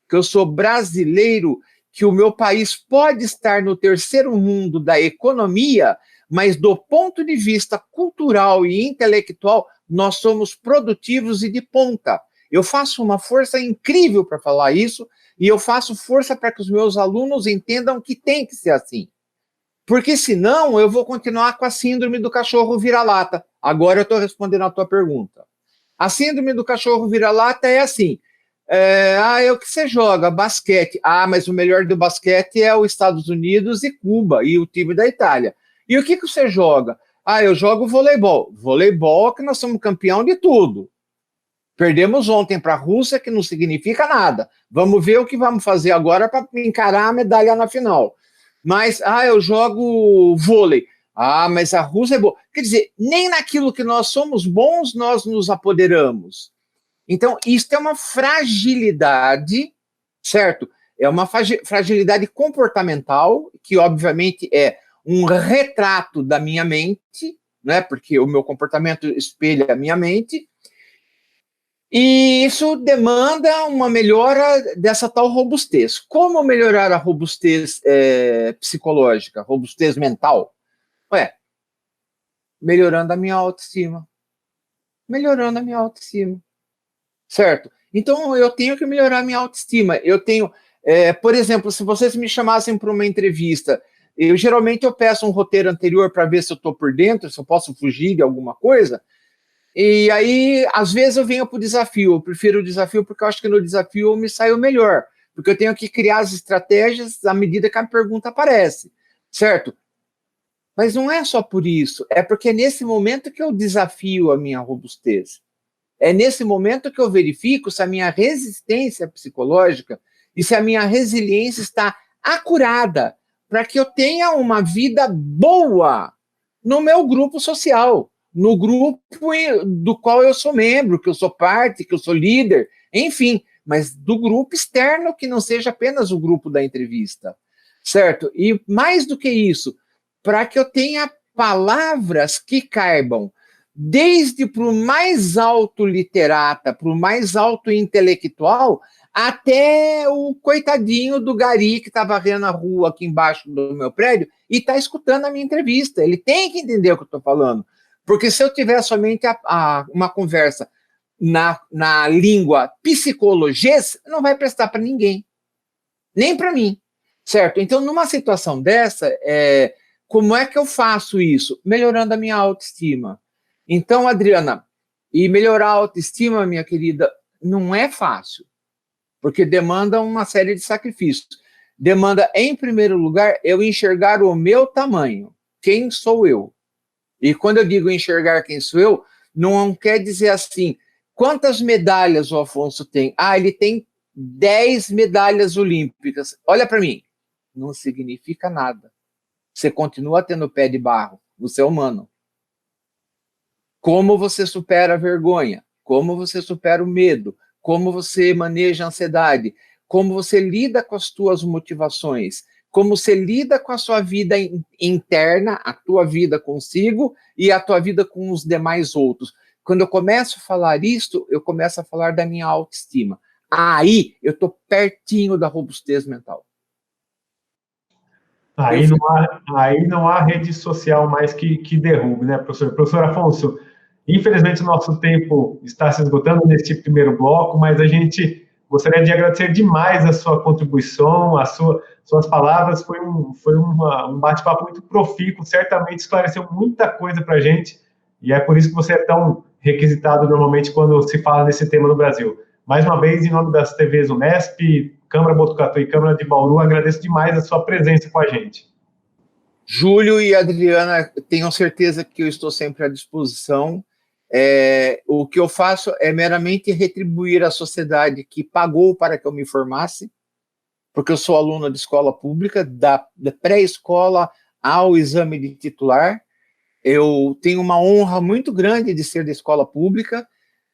Que eu sou brasileiro, que o meu país pode estar no terceiro mundo da economia, mas do ponto de vista cultural e intelectual, nós somos produtivos e de ponta. Eu faço uma força incrível para falar isso, e eu faço força para que os meus alunos entendam que tem que ser assim. Porque senão eu vou continuar com a síndrome do cachorro vira-lata. Agora eu estou respondendo a tua pergunta. A síndrome do cachorro vira-lata é assim, o que você joga? Basquete. Mas o melhor do basquete é os Estados Unidos e Cuba, e o time da Itália. E o que você joga? Eu jogo voleibol. Voleibol que nós somos campeão de tudo. Perdemos ontem para a Rússia, que não significa nada. Vamos ver o que vamos fazer agora para encarar a medalha na final. Mas, eu jogo vôlei. Mas a Rússia é boa. Quer dizer, nem naquilo que nós somos bons nós nos apoderamos. Então, isso é uma fragilidade, certo? É uma fragilidade comportamental, que obviamente é um retrato da minha mente, né? Porque o meu comportamento espelha a minha mente, e isso demanda uma melhora dessa tal robustez. Como melhorar a robustez psicológica, robustez mental? Melhorando a minha autoestima. Melhorando a minha autoestima. Certo? Então, eu tenho que melhorar a minha autoestima. Eu tenho, por exemplo, se vocês me chamassem para uma entrevista, geralmente eu peço um roteiro anterior para ver se eu estou por dentro, se eu posso fugir de alguma coisa. E aí, às vezes, eu venho para o desafio. Eu prefiro o desafio porque eu acho que no desafio eu me saio melhor. Porque eu tenho que criar as estratégias à medida que a pergunta aparece. Certo? Mas não é só por isso. É porque é nesse momento que eu desafio a minha robustez. É nesse momento que eu verifico se a minha resistência psicológica e se a minha resiliência está acurada para que eu tenha uma vida boa no meu grupo social, no grupo do qual eu sou membro, que eu sou parte, que eu sou líder, enfim, mas do grupo externo que não seja apenas o grupo da entrevista, certo? E mais do que isso, para que eu tenha palavras que caibam desde para o mais alto literata, para o mais alto intelectual, até o coitadinho do gari que está varrendo a rua aqui embaixo do meu prédio e está escutando a minha entrevista. Ele tem que entender o que eu estou falando. Porque se eu tiver somente uma conversa na língua psicologês, não vai prestar para ninguém. Nem para mim. Certo? Então, numa situação dessa, como é que eu faço isso? Melhorando a minha autoestima. Então, Adriana, e melhorar a autoestima, minha querida, não é fácil, porque demanda uma série de sacrifícios. Demanda, em primeiro lugar, eu enxergar o meu tamanho. Quem sou eu? E quando eu digo enxergar quem sou eu, não quer dizer assim, quantas medalhas o Afonso tem? Ah, ele tem 10 medalhas olímpicas. Olha para mim, não significa nada. Você continua tendo pé de barro, você é humano. Como você supera a vergonha? Como você supera o medo? Como você maneja a ansiedade? Como você lida com as suas motivações? Como você lida com a sua vida interna, a tua vida consigo e a tua vida com os demais outros. Quando eu começo a falar isso, eu começo a falar da minha autoestima. Aí eu estou pertinho da robustez mental. Aí não há rede social mais que derrube, né, professor? Professor Afonso, infelizmente o nosso tempo está se esgotando neste primeiro bloco, mas a gente gostaria de agradecer demais a sua contribuição, suas palavras. Foi um bate-papo muito profícuo, certamente esclareceu muita coisa para a gente, e é por isso que você é tão requisitado normalmente quando se fala desse tema no Brasil. Mais uma vez, em nome das TVs Unesp, Câmara Botucatu e Câmara de Bauru, agradeço demais a sua presença com a gente. Júlio e Adriana, tenham certeza que eu estou sempre à disposição. O que eu faço é meramente retribuir à sociedade que pagou para que eu me formasse, porque eu sou aluno de escola pública, da pré-escola ao exame de titular. Eu tenho uma honra muito grande de ser da escola pública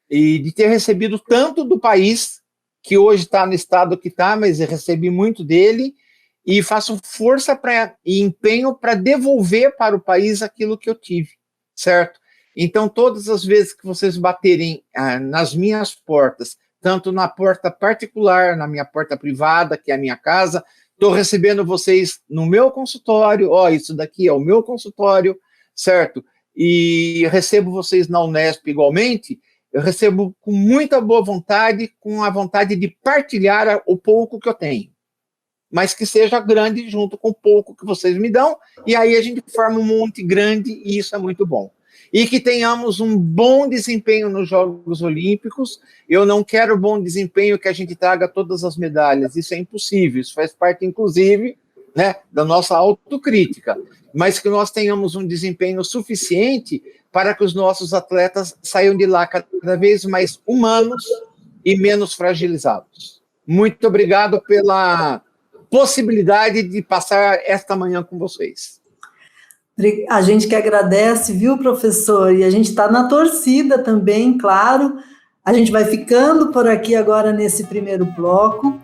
e de ter recebido tanto do país, que hoje está no estado que está, mas eu recebi muito dele, e faço força e empenho para devolver para o país aquilo que eu tive, certo? Então, todas as vezes que vocês baterem nas minhas portas, tanto na porta particular, na minha porta privada, que é a minha casa, estou recebendo vocês no meu consultório, isso daqui é o meu consultório, certo? E recebo vocês na Unesp igualmente. Eu recebo com muita boa vontade, com a vontade de partilhar o pouco que eu tenho, mas que seja grande junto com o pouco que vocês me dão, e aí a gente forma um monte grande, e isso é muito bom. E que tenhamos um bom desempenho nos Jogos Olímpicos. Eu não quero bom desempenho que a gente traga todas as medalhas, isso é impossível, isso faz parte, inclusive, né, da nossa autocrítica, mas que nós tenhamos um desempenho suficiente para que os nossos atletas saiam de lá cada vez mais humanos e menos fragilizados. Muito obrigado pela possibilidade de passar esta manhã com vocês. A gente que agradece, viu, professor? E a gente está na torcida também, claro. A gente vai ficando por aqui agora nesse primeiro bloco.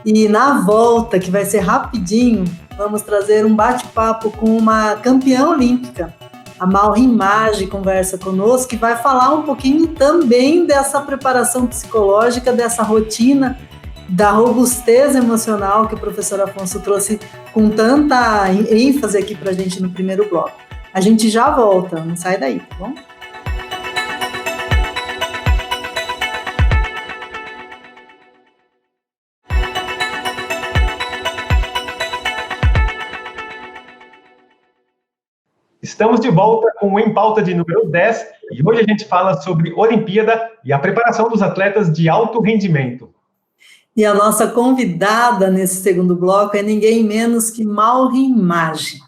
E na volta, que vai ser rapidinho, vamos trazer um bate-papo com uma campeã olímpica. A Malrin Maggi conversa conosco e vai falar um pouquinho também dessa preparação psicológica, dessa rotina, da robustez emocional que o professor Afonso trouxe com tanta ênfase aqui para a gente no primeiro bloco. A gente já volta, não sai daí, tá bom? Estamos de volta com o Em Pauta de número 10, e hoje a gente fala sobre Olimpíada e a preparação dos atletas de alto rendimento. E a nossa convidada nesse segundo bloco é ninguém menos que Malrin Maggi,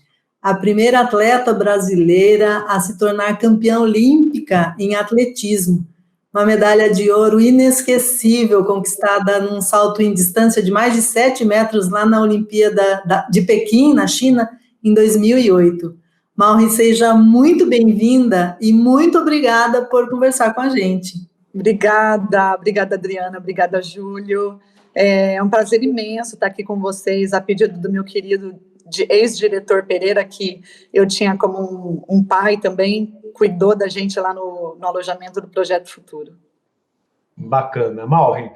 a primeira atleta brasileira a se tornar campeã olímpica em atletismo. Uma medalha de ouro inesquecível conquistada num salto em distância de mais de 7 metros lá na Olimpíada de Pequim, na China, em 2008. Malrin, seja muito bem-vinda e muito obrigada por conversar com a gente. Obrigada Adriana, obrigada Júlio. É um prazer imenso estar aqui com vocês, a pedido do meu querido ex-diretor Pereira, que eu tinha como um pai também, cuidou da gente lá no alojamento do Projeto Futuro. Bacana. Malrin,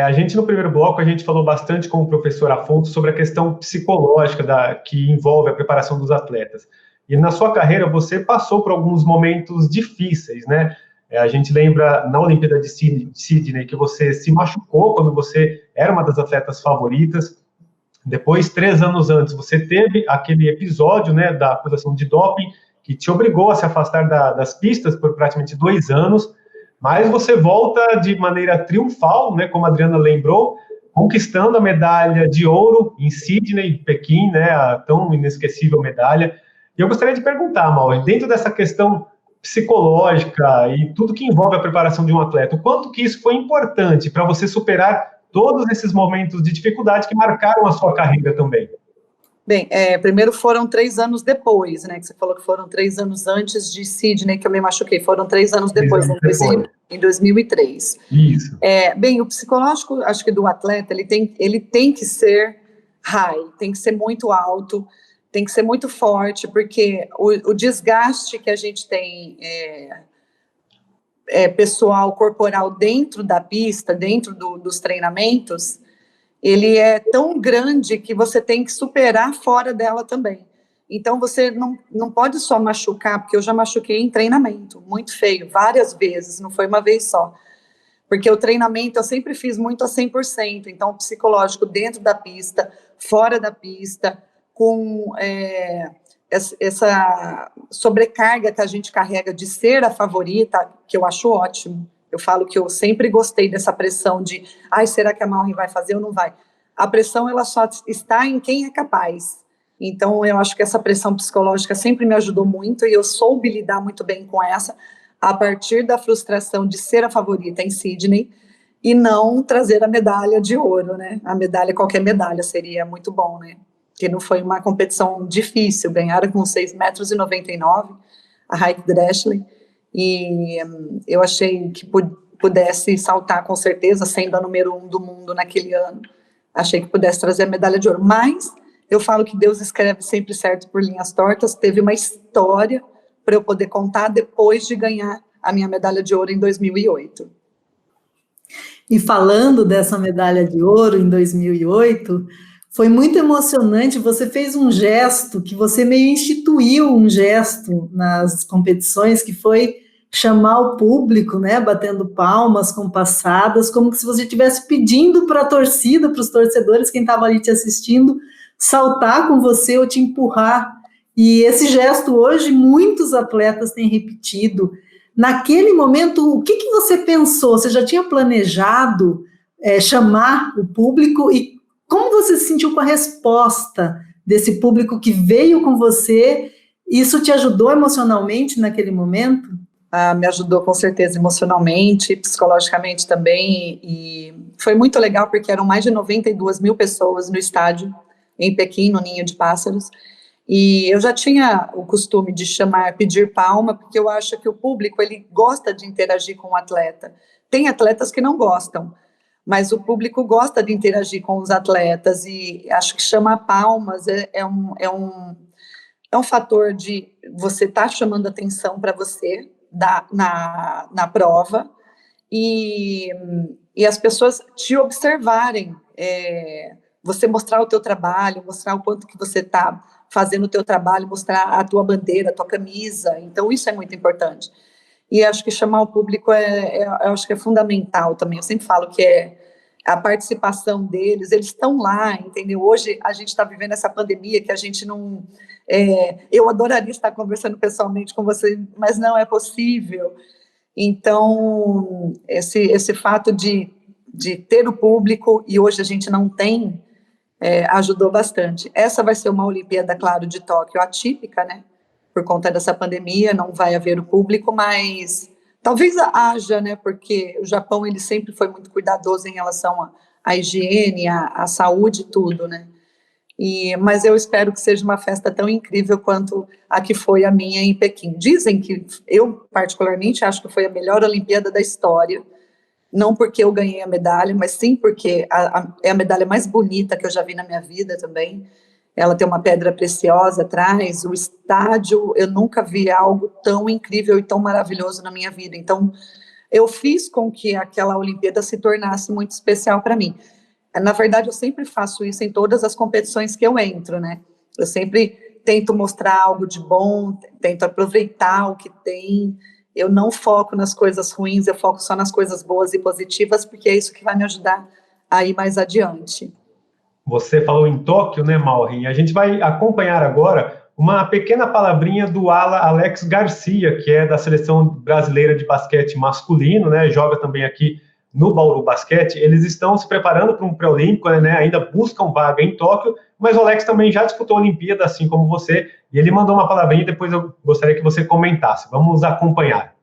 a gente no primeiro bloco, a gente falou bastante com o professor Afonso sobre a questão psicológica que envolve a preparação dos atletas. E na sua carreira você passou por alguns momentos difíceis, né? A gente lembra na Olimpíada de Sydney que você se machucou quando você era uma das atletas favoritas. Depois, 3 anos antes, você teve aquele episódio, né, da acusação de doping que te obrigou a se afastar das pistas por praticamente 2 anos. Mas você volta de maneira triunfal, né, como a Adriana lembrou, conquistando a medalha de ouro em Sydney, em Pequim, né, a tão inesquecível medalha. E eu gostaria de perguntar, Mauro, dentro dessa questão psicológica e tudo que envolve a preparação de um atleta, o quanto que isso foi importante para você superar todos esses momentos de dificuldade que marcaram a sua carreira também? Bem, primeiro foram 3 anos depois, né, que você falou que foram 3 anos antes de Sydney, que eu me machuquei, foram 3 anos depois, em 2003. Isso. Bem, o psicológico, acho que do atleta, ele tem que ser high, tem que ser muito alto, tem que ser muito forte, porque o desgaste que a gente tem pessoal, corporal dentro da pista, dentro dos treinamentos, ele é tão grande que você tem que superar fora dela também. Então, você não pode só machucar, porque eu já machuquei em treinamento, muito feio, várias vezes, não foi uma vez só. Porque o treinamento eu sempre fiz muito a 100%, então o psicológico dentro da pista, fora da pista, com essa sobrecarga que a gente carrega de ser a favorita, que eu acho ótimo. Eu falo que eu sempre gostei dessa pressão de, será que a Maureen vai fazer ou não vai? A pressão, ela só está em quem é capaz. Então, eu acho que essa pressão psicológica sempre me ajudou muito e eu soube lidar muito bem com essa, a partir da frustração de ser a favorita em Sydney e não trazer a medalha de ouro, né? A medalha, qualquer medalha seria muito bom, né? Que não foi uma competição difícil, ganharam com 6,99 m, a Heike Drechsler, e eu achei que pudesse saltar com certeza, sendo a número 1 do mundo naquele ano, achei que pudesse trazer a medalha de ouro, mas eu falo que Deus escreve sempre certo por linhas tortas, teve uma história para eu poder contar depois de ganhar a minha medalha de ouro em 2008. E falando dessa medalha de ouro em 2008, foi muito emocionante, você fez um gesto, que você meio instituiu um gesto nas competições, que foi chamar o público, né, batendo palmas compassadas, como se você estivesse pedindo para a torcida, para os torcedores, quem estava ali te assistindo, saltar com você ou te empurrar. E esse gesto hoje, muitos atletas têm repetido. Naquele momento, o que você pensou? Você já tinha planejado chamar o público e como você se sentiu com a resposta desse público que veio com você? Isso te ajudou emocionalmente naquele momento? Me ajudou com certeza emocionalmente, psicologicamente também, e foi muito legal porque eram mais de 92 mil pessoas no estádio, em Pequim, no Ninho de Pássaros, e eu já tinha o costume de pedir palma, porque eu acho que o público, ele gosta de interagir com o atleta. Tem atletas que não gostam, mas o público gosta de interagir com os atletas, e acho que chamar palmas é um fator de você estar chamando atenção para você na prova, e as pessoas te observarem, você mostrar o teu trabalho, mostrar o quanto que você está fazendo o teu trabalho, mostrar a tua bandeira, a tua camisa, então isso é muito importante. E acho que chamar o público eu acho que é fundamental também. Eu sempre falo que a participação deles, eles estão lá, entendeu? Hoje a gente está vivendo essa pandemia que a gente não... eu adoraria estar conversando pessoalmente com você, mas não é possível. Então, esse fato de ter o público, e hoje a gente não tem, ajudou bastante. Essa vai ser uma Olimpíada, claro, de Tóquio atípica, né? Por conta dessa pandemia, não vai haver o público, mas talvez haja, né? Porque o Japão, ele sempre foi muito cuidadoso em relação à higiene, à saúde e tudo, né? Mas eu espero que seja uma festa tão incrível quanto a que foi a minha em Pequim. Dizem que, eu particularmente acho que foi a melhor Olimpíada da história, não porque eu ganhei a medalha, mas sim porque é a medalha mais bonita que eu já vi na minha vida também. Ela tem uma pedra preciosa atrás, o estádio, eu nunca vi algo tão incrível e tão maravilhoso na minha vida. Então, eu fiz com que aquela Olimpíada se tornasse muito especial para mim. Na verdade, eu sempre faço isso em todas as competições que eu entro, né? Eu sempre tento mostrar algo de bom, tento aproveitar o que tem. Eu não foco nas coisas ruins, eu foco só nas coisas boas e positivas, porque é isso que vai me ajudar a ir mais adiante. Você falou em Tóquio, né, Maureen? A gente vai acompanhar agora uma pequena palavrinha do ala Alex Garcia, que é da seleção brasileira de basquete masculino, né? Joga também aqui no Bauru Basquete, eles estão se preparando para um pré-olímpico, né, ainda buscam vaga em Tóquio, mas o Alex também já disputou a Olimpíada, assim como você, e ele mandou uma palavrinha e depois eu gostaria que você comentasse. Vamos acompanhar.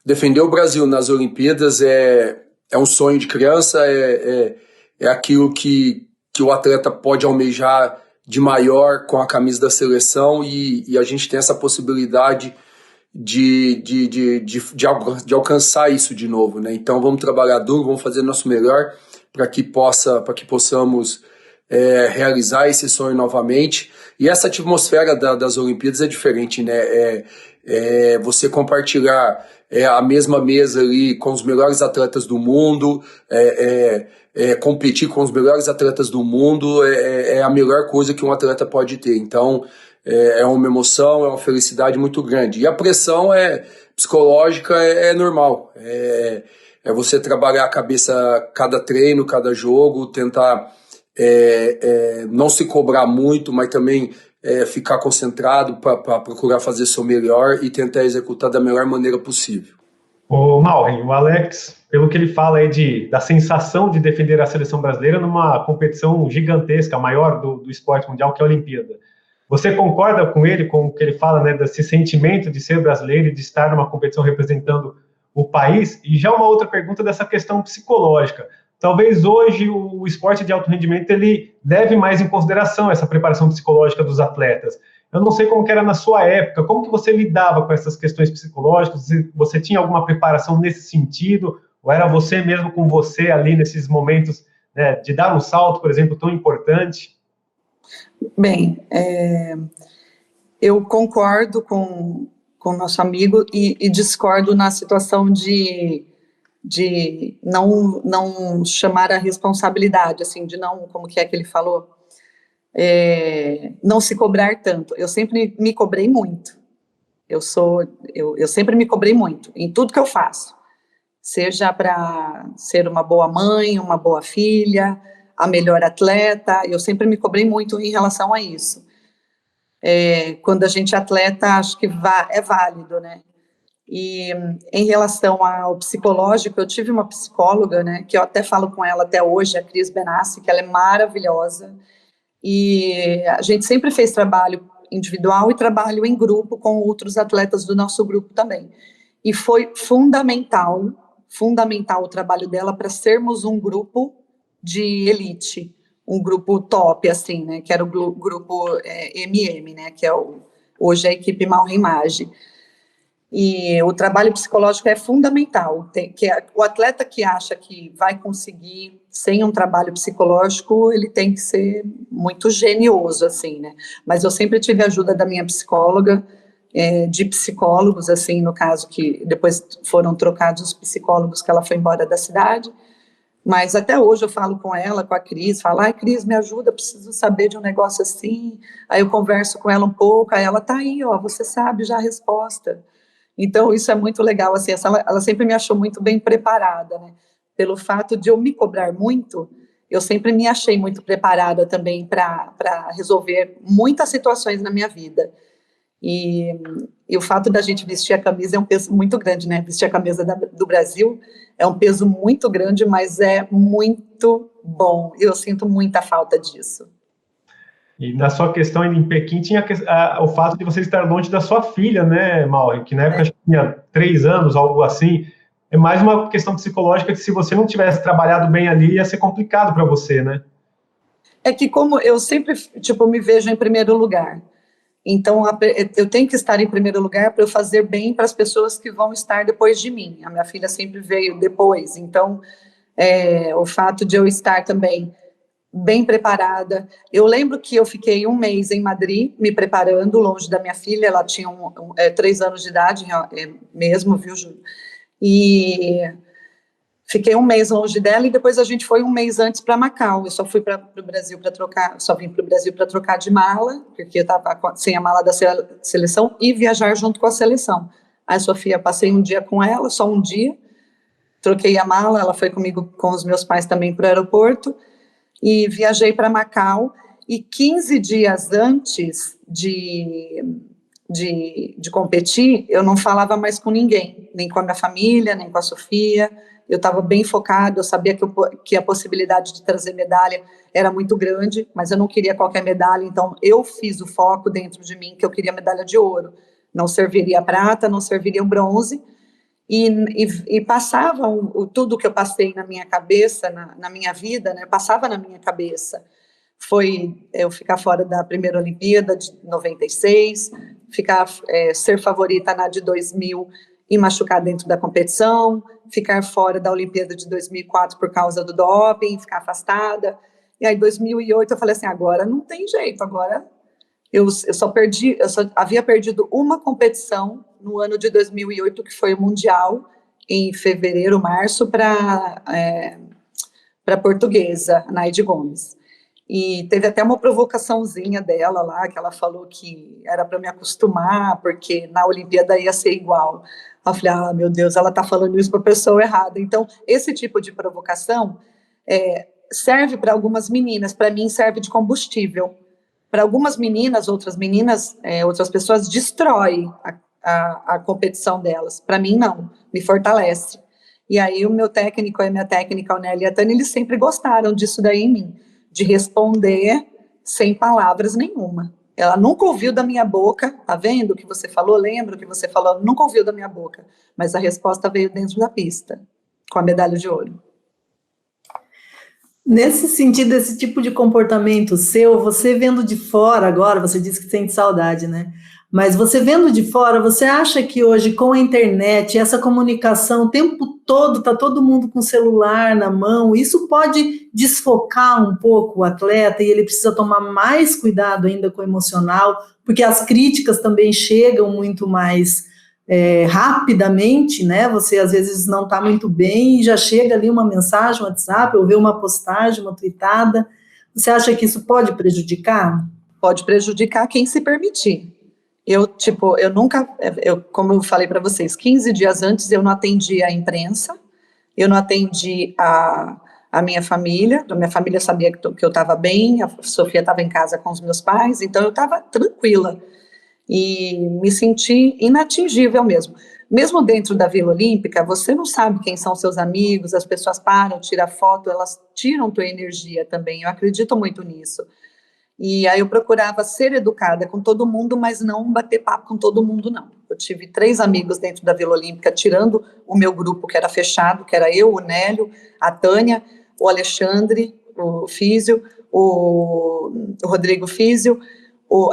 Defender o Brasil nas Olimpíadas é um sonho de criança, é aquilo que o atleta pode almejar de maior com a camisa da seleção, e a gente tem essa possibilidade de alcançar isso de novo, né? Então vamos trabalhar duro, vamos fazer nosso melhor para que possamos realizar esse sonho novamente. E essa atmosfera das Olimpíadas é diferente, né? Você compartilhar a mesma mesa ali com os melhores atletas do mundo, competir com os melhores atletas do mundo é a melhor coisa que um atleta pode ter. Então é uma emoção, é uma felicidade muito grande. E a pressão psicológica é normal. É você trabalhar a cabeça cada treino, cada jogo, tentar não se cobrar muito, mas também ficar concentrado para procurar fazer seu melhor e tentar executar da melhor maneira possível. O Malrin, o Alex, pelo que ele fala aí da sensação de defender a seleção brasileira numa competição gigantesca, a maior do esporte mundial, que é a Olimpíada. Você concorda com ele, com o que ele fala, né, desse sentimento de ser brasileiro e de estar numa competição representando o país? E já uma outra pergunta dessa questão psicológica. Talvez hoje o esporte de alto rendimento ele leve mais em consideração essa preparação psicológica dos atletas. Eu não sei como que era na sua época, como que você lidava com essas questões psicológicas? Você tinha alguma preparação nesse sentido? Ou era você mesmo com você ali nesses momentos, né, de dar um salto, por exemplo, tão importante? Bem, eu concordo com o nosso amigo e discordo na situação de não chamar a responsabilidade, assim, de não, como que é que ele falou? Não se cobrar tanto. Eu sempre me cobrei muito. Eu sempre me cobrei muito em tudo que eu faço, seja para ser uma boa mãe, uma boa filha, a melhor atleta. Eu sempre me cobrei muito em relação a isso. Quando a gente é atleta, acho que é válido, né? E em relação ao psicológico, eu tive uma psicóloga, né, que eu até falo com ela até hoje, a Cris Benassi, que ela é maravilhosa, e a gente sempre fez trabalho individual e trabalho em grupo com outros atletas do nosso grupo também. E foi fundamental o trabalho dela para sermos um grupo de elite, um grupo top, assim, né, que era o grupo MM, né, que é hoje a equipe Malrin Mage. E o trabalho psicológico é fundamental, o atleta que acha que vai conseguir sem um trabalho psicológico, ele tem que ser muito genioso, assim, né, mas eu sempre tive a ajuda da minha psicóloga, de psicólogos, assim, no caso que depois foram trocados os psicólogos que ela foi embora da cidade, mas até hoje eu falo com ela, com a Cris, falo, Cris, me ajuda, preciso saber de um negócio assim, aí eu converso com ela um pouco, aí ela tá aí, ó, você sabe já a resposta. Então, isso é muito legal, assim, ela sempre me achou muito bem preparada, né? Pelo fato de eu me cobrar muito, eu sempre me achei muito preparada também para resolver muitas situações na minha vida. E o fato da gente vestir a camisa é um peso muito grande, né? Vestir a camisa do Brasil é um peso muito grande, mas é muito bom. Eu sinto muita falta disso. E na sua questão em Pequim tinha o fato de você estar longe da sua filha, né, Malrin? Que na época acho que tinha 3 anos, algo assim. É mais uma questão psicológica que se você não tivesse trabalhado bem ali, ia ser complicado para você, né? É que como eu sempre, me vejo em primeiro lugar. Então, eu tenho que estar em primeiro lugar para eu fazer bem para as pessoas que vão estar depois de mim. A minha filha sempre veio depois. Então, o fato de eu estar também bem preparada. Eu lembro que eu fiquei 1 mês em Madrid, me preparando, longe da minha filha, ela tinha 3 anos de idade mesmo, viu, Júlio? E fiquei 1 mês longe dela e depois a gente foi 1 mês antes para Macau. Eu só fui para o Brasil para trocar, só vim para o Brasil para trocar de mala, porque eu estava sem a mala da seleção e viajar junto com a seleção. Aí, Sofia, passei um dia com ela, só um dia, troquei a mala, ela foi comigo com os meus pais também para o aeroporto, e viajei para Macau, e 15 dias antes de competir, eu não falava mais com ninguém, nem com a minha família, nem com a Sofia, eu estava bem focada, eu sabia que a possibilidade de trazer medalha era muito grande, mas eu não queria qualquer medalha, então eu fiz o foco dentro de mim que eu queria medalha de ouro. Não serviria a prata, não serviria o bronze, e passava tudo que eu passei na minha cabeça, na minha vida, né, passava na minha cabeça. Foi eu ficar fora da primeira Olimpíada de 96, ser favorita na de 2000 e machucar dentro da competição, ficar fora da Olimpíada de 2004 por causa do doping, ficar afastada. E aí, em 2008, eu falei assim, agora não tem jeito, agora eu só havia perdido uma competição no ano de 2008, que foi o Mundial, em fevereiro, março, para Portuguesa, Naide Gomes. E teve até uma provocaçãozinha dela lá, que ela falou que era para me acostumar, porque na Olimpíada ia ser igual. Eu falei, meu Deus, ela está falando isso para a pessoa errada. Então, esse tipo de provocação serve para algumas meninas, para mim serve de combustível. Para algumas meninas, outras pessoas, destrói a competição delas. Para mim, não, me fortalece. E aí o meu técnico e a minha técnica, a Nélia e a Tânia, eles sempre gostaram disso daí em mim, de responder sem palavras nenhuma. Ela nunca ouviu da minha boca, tá vendo o que você falou? Lembra o que você falou? Nunca ouviu da minha boca, mas a resposta veio dentro da pista, com a medalha de ouro. Nesse sentido, esse tipo de comportamento seu, você vendo de fora agora, você disse que sente saudade, né? Mas você vendo de fora, você acha que hoje com a internet, essa comunicação o tempo todo, tá todo mundo com o celular na mão, isso pode desfocar um pouco o atleta e ele precisa tomar mais cuidado ainda com o emocional, porque as críticas também chegam muito mais rapidamente, né? Você às vezes não está muito bem e já chega ali uma mensagem, um WhatsApp, ou vê uma postagem, uma tweetada. Você acha que isso pode prejudicar? Pode prejudicar quem se permitir. Como eu falei para vocês, 15 dias antes eu não atendi a imprensa, eu não atendi a minha família sabia que eu estava bem, a Sofia estava em casa com os meus pais, então eu estava tranquila. E me senti inatingível mesmo. Mesmo dentro da Vila Olímpica, você não sabe quem são seus amigos, as pessoas param, tiram foto, elas tiram tua energia também, eu acredito muito nisso. E aí eu procurava ser educada com todo mundo, mas não bater papo com todo mundo, não. Eu tive 3 amigos dentro da Vila Olímpica, tirando o meu grupo que era fechado, que era eu, o Nélio, a Tânia, o Alexandre, o Físio, o Rodrigo Físio,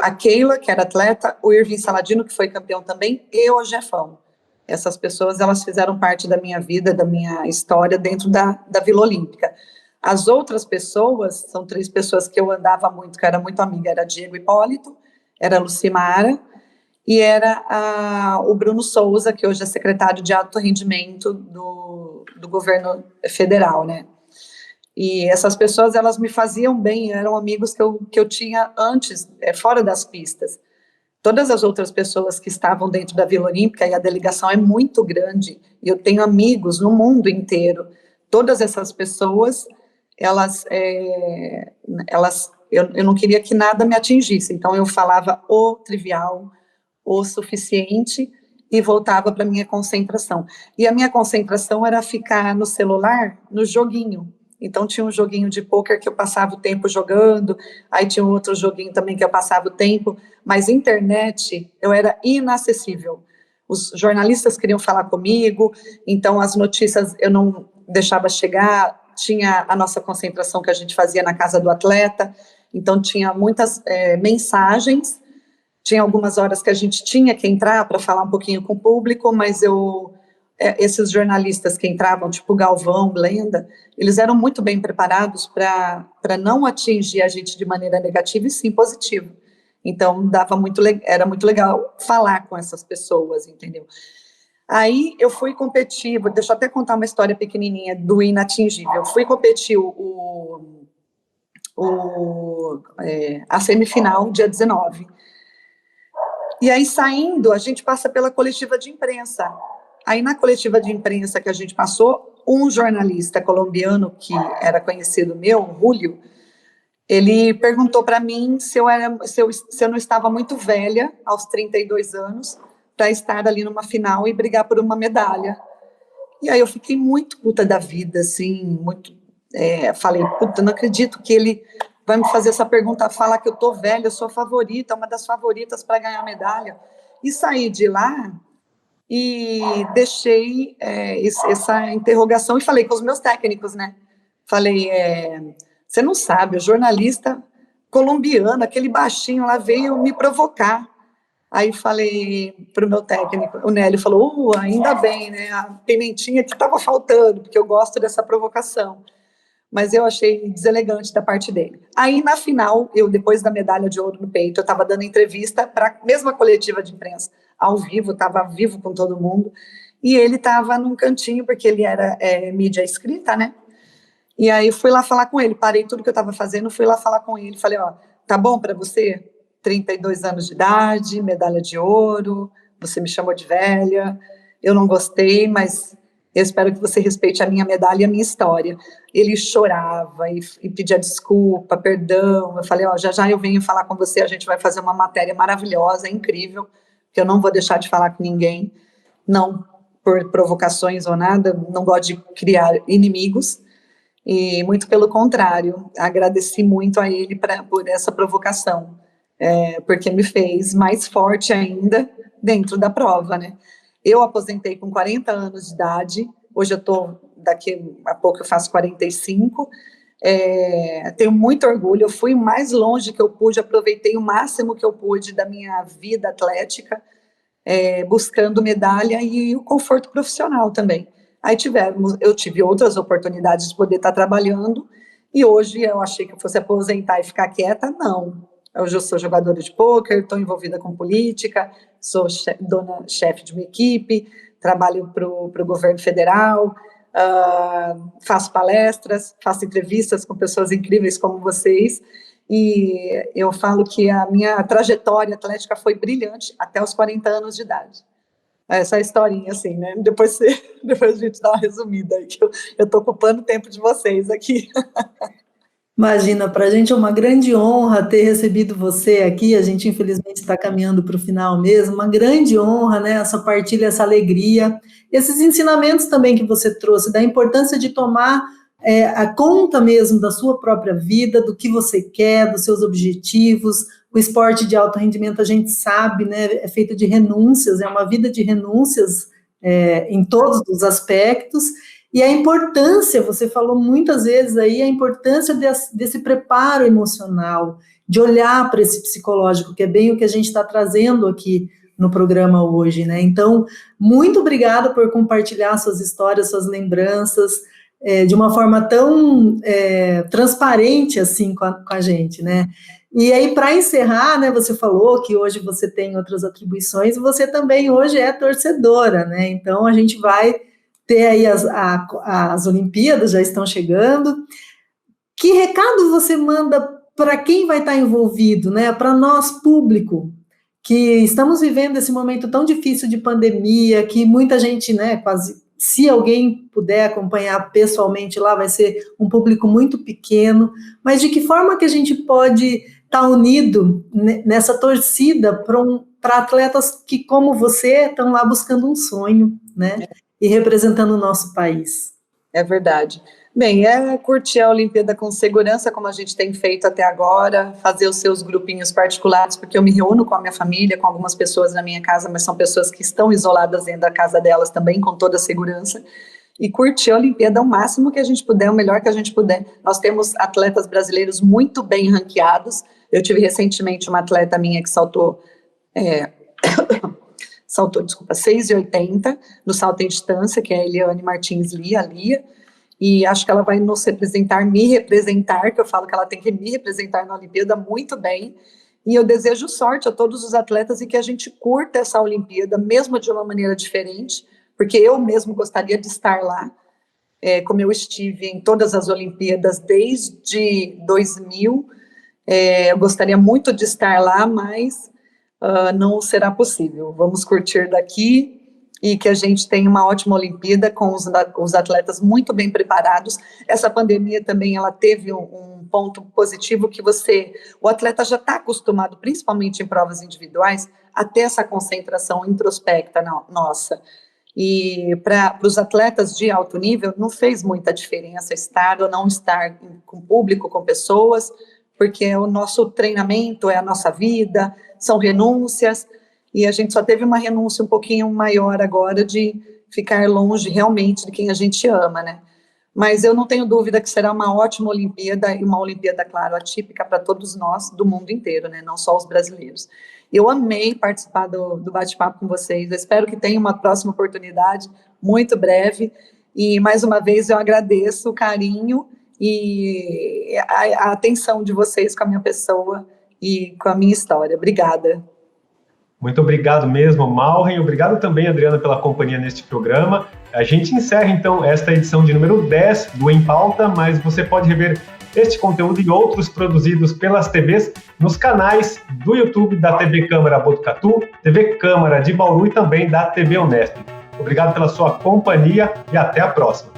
a Keila, que era atleta, o Irving Saladino, que foi campeão também, e o Jefão. Essas pessoas, elas fizeram parte da minha vida, da minha história dentro da Vila Olímpica. As outras pessoas, são 3 pessoas que eu andava muito, que eu era muito amiga, era Diego Hipólito, era a Lucimara, e era o Bruno Souza, que hoje é secretário de alto rendimento do governo federal, né? E essas pessoas, elas me faziam bem, eram amigos que eu tinha antes, fora das pistas. Todas as outras pessoas que estavam dentro da Vila Olímpica, e a delegação é muito grande, e eu tenho amigos no mundo inteiro, todas essas pessoas, eu não queria que nada me atingisse, então eu falava o trivial, o suficiente, e voltava para a minha concentração. E a minha concentração era ficar no celular, no joguinho. Então tinha um joguinho de pôquer que eu passava o tempo jogando, aí tinha um outro joguinho também que eu passava o tempo, mas internet eu era inacessível. Os jornalistas queriam falar comigo, então as notícias eu não deixava chegar, tinha a nossa concentração que a gente fazia na casa do atleta, então tinha muitas mensagens, tinha algumas horas que a gente tinha que entrar para falar um pouquinho com o público, mas esses jornalistas que entravam, tipo Galvão, Blenda, eles eram muito bem preparados para não atingir a gente de maneira negativa e sim positiva. Então, era muito legal falar com essas pessoas, entendeu? Aí, eu fui competir, deixa eu até contar uma história pequenininha do inatingível. Eu fui competir a semifinal, dia 19. E aí, saindo, a gente passa pela coletiva de imprensa. Aí, na coletiva de imprensa que a gente passou, um jornalista colombiano, que era conhecido meu, Julio, ele perguntou para mim se eu não estava muito velha, aos 32 anos, para estar ali numa final e brigar por uma medalha. E aí eu fiquei muito puta da vida, assim, muito, falei, puta, não acredito que ele vai me fazer essa pergunta, falar que eu tô velha, eu sou a favorita, uma das favoritas para ganhar medalha. E saí de lá e deixei essa interrogação e falei com os meus técnicos, né? Falei, você não sabe, o jornalista colombiano, aquele baixinho lá, veio me provocar. Aí falei para o meu técnico, o Nélio falou, ainda bem, né? A pimentinha que estava faltando, porque eu gosto dessa provocação. Mas eu achei deselegante da parte dele. Aí, na final, depois da medalha de ouro no peito, eu estava dando entrevista para a mesma coletiva de imprensa, ao vivo, estava vivo com todo mundo, e ele estava num cantinho, porque ele era mídia escrita, né? E aí fui lá falar com ele, parei tudo que eu estava fazendo, fui lá falar com ele, falei, tá bom para você? 32 anos de idade, medalha de ouro, você me chamou de velha, eu não gostei, mas eu espero que você respeite a minha medalha e a minha história. Ele chorava e pedia desculpa, perdão. Eu falei, já eu venho falar com você, a gente vai fazer uma matéria maravilhosa, incrível, que eu não vou deixar de falar com ninguém, não por provocações ou nada, não gosto de criar inimigos, e muito pelo contrário, agradeci muito a ele por essa provocação, porque me fez mais forte ainda dentro da prova, né? Eu aposentei com 40 anos de idade, hoje daqui a pouco eu faço 45, tenho muito orgulho, eu fui o mais longe que eu pude, aproveitei o máximo que eu pude da minha vida atlética, buscando medalha e o conforto profissional também. Aí eu tive outras oportunidades de poder estar trabalhando, e hoje eu achei que eu fosse aposentar e ficar quieta, não. Hoje eu sou jogadora de pôquer, estou envolvida com política, sou dona-chefe de uma equipe, trabalho para o governo federal, faço palestras, faço entrevistas com pessoas incríveis como vocês, e eu falo que a minha trajetória atlética foi brilhante até os 40 anos de idade. Essa historinha, assim, né? Depois a gente dá uma resumida aí, que eu estou ocupando o tempo de vocês aqui. Imagina, para a gente é uma grande honra ter recebido você aqui, a gente infelizmente está caminhando para o final mesmo, uma grande honra, né, essa partilha, essa alegria, esses ensinamentos também que você trouxe, da importância de tomar a conta mesmo da sua própria vida, do que você quer, dos seus objetivos. O esporte de alto rendimento, a gente sabe, né, é feito de renúncias, é uma vida de renúncias em todos os aspectos. E a importância, você falou muitas vezes aí, a importância desse preparo emocional, de olhar para esse psicológico, que é bem o que a gente está trazendo aqui no programa hoje, né? Então, muito obrigada por compartilhar suas histórias, suas lembranças, de uma forma tão transparente assim com a gente, né? E aí, para encerrar, né, você falou que hoje você tem outras atribuições, e você também hoje é torcedora, né? Então, a gente vai ter aí as Olimpíadas, já estão chegando. Que recado você manda para quem vai estar envolvido, né? Para nós, público, que estamos vivendo esse momento tão difícil de pandemia, que muita gente, né, quase, se alguém puder acompanhar pessoalmente lá, vai ser um público muito pequeno, mas de que forma que a gente pode estar unido nessa torcida para atletas que, como você, estão lá buscando um sonho, né? E representando o nosso país. É verdade. Bem, curtir a Olimpíada com segurança, como a gente tem feito até agora, fazer os seus grupinhos particulares, porque eu me reúno com a minha família, com algumas pessoas na minha casa, mas são pessoas que estão isoladas dentro da casa delas também, com toda a segurança, e curtir a Olimpíada ao máximo que a gente puder, o melhor que a gente puder. Nós temos atletas brasileiros muito bem ranqueados. Eu tive recentemente uma atleta minha que saltou 6,80 no salto em distância, que é a Eliane Martins Lia, a Lia, e acho que ela vai nos representar, me representar, que eu falo que ela tem que me representar na Olimpíada muito bem, e eu desejo sorte a todos os atletas e que a gente curta essa Olimpíada, mesmo de uma maneira diferente, porque eu mesmo gostaria de estar lá, como eu estive em todas as Olimpíadas desde 2000, eu gostaria muito de estar lá, mas não será possível. Vamos curtir daqui e que a gente tenha uma ótima Olimpíada com os atletas muito bem preparados. Essa pandemia também ela teve um ponto positivo que o atleta já está acostumado, principalmente em provas individuais, a ter essa concentração introspecta nossa. E para os atletas de alto nível, não fez muita diferença estar ou não estar com público, com pessoas, porque o nosso treinamento é a nossa vida, são renúncias, e a gente só teve uma renúncia um pouquinho maior agora de ficar longe realmente de quem a gente ama, né? Mas eu não tenho dúvida que será uma ótima Olimpíada, e uma Olimpíada, claro, atípica para todos nós do mundo inteiro, né? Não só os brasileiros. Eu amei participar do bate-papo com vocês, eu espero que tenha uma próxima oportunidade, muito breve, e mais uma vez eu agradeço o carinho e a atenção de vocês com a minha pessoa e com a minha história. Obrigada. Muito obrigado mesmo, Malren. Obrigado também, Adriana, pela companhia neste programa. A gente encerra, então, esta edição de número 10 do Em Pauta, mas você pode rever este conteúdo e outros produzidos pelas TVs nos canais do YouTube da TV Câmara Botucatu, TV Câmara de Bauru e também da TV Unesp. Obrigado pela sua companhia e até a próxima.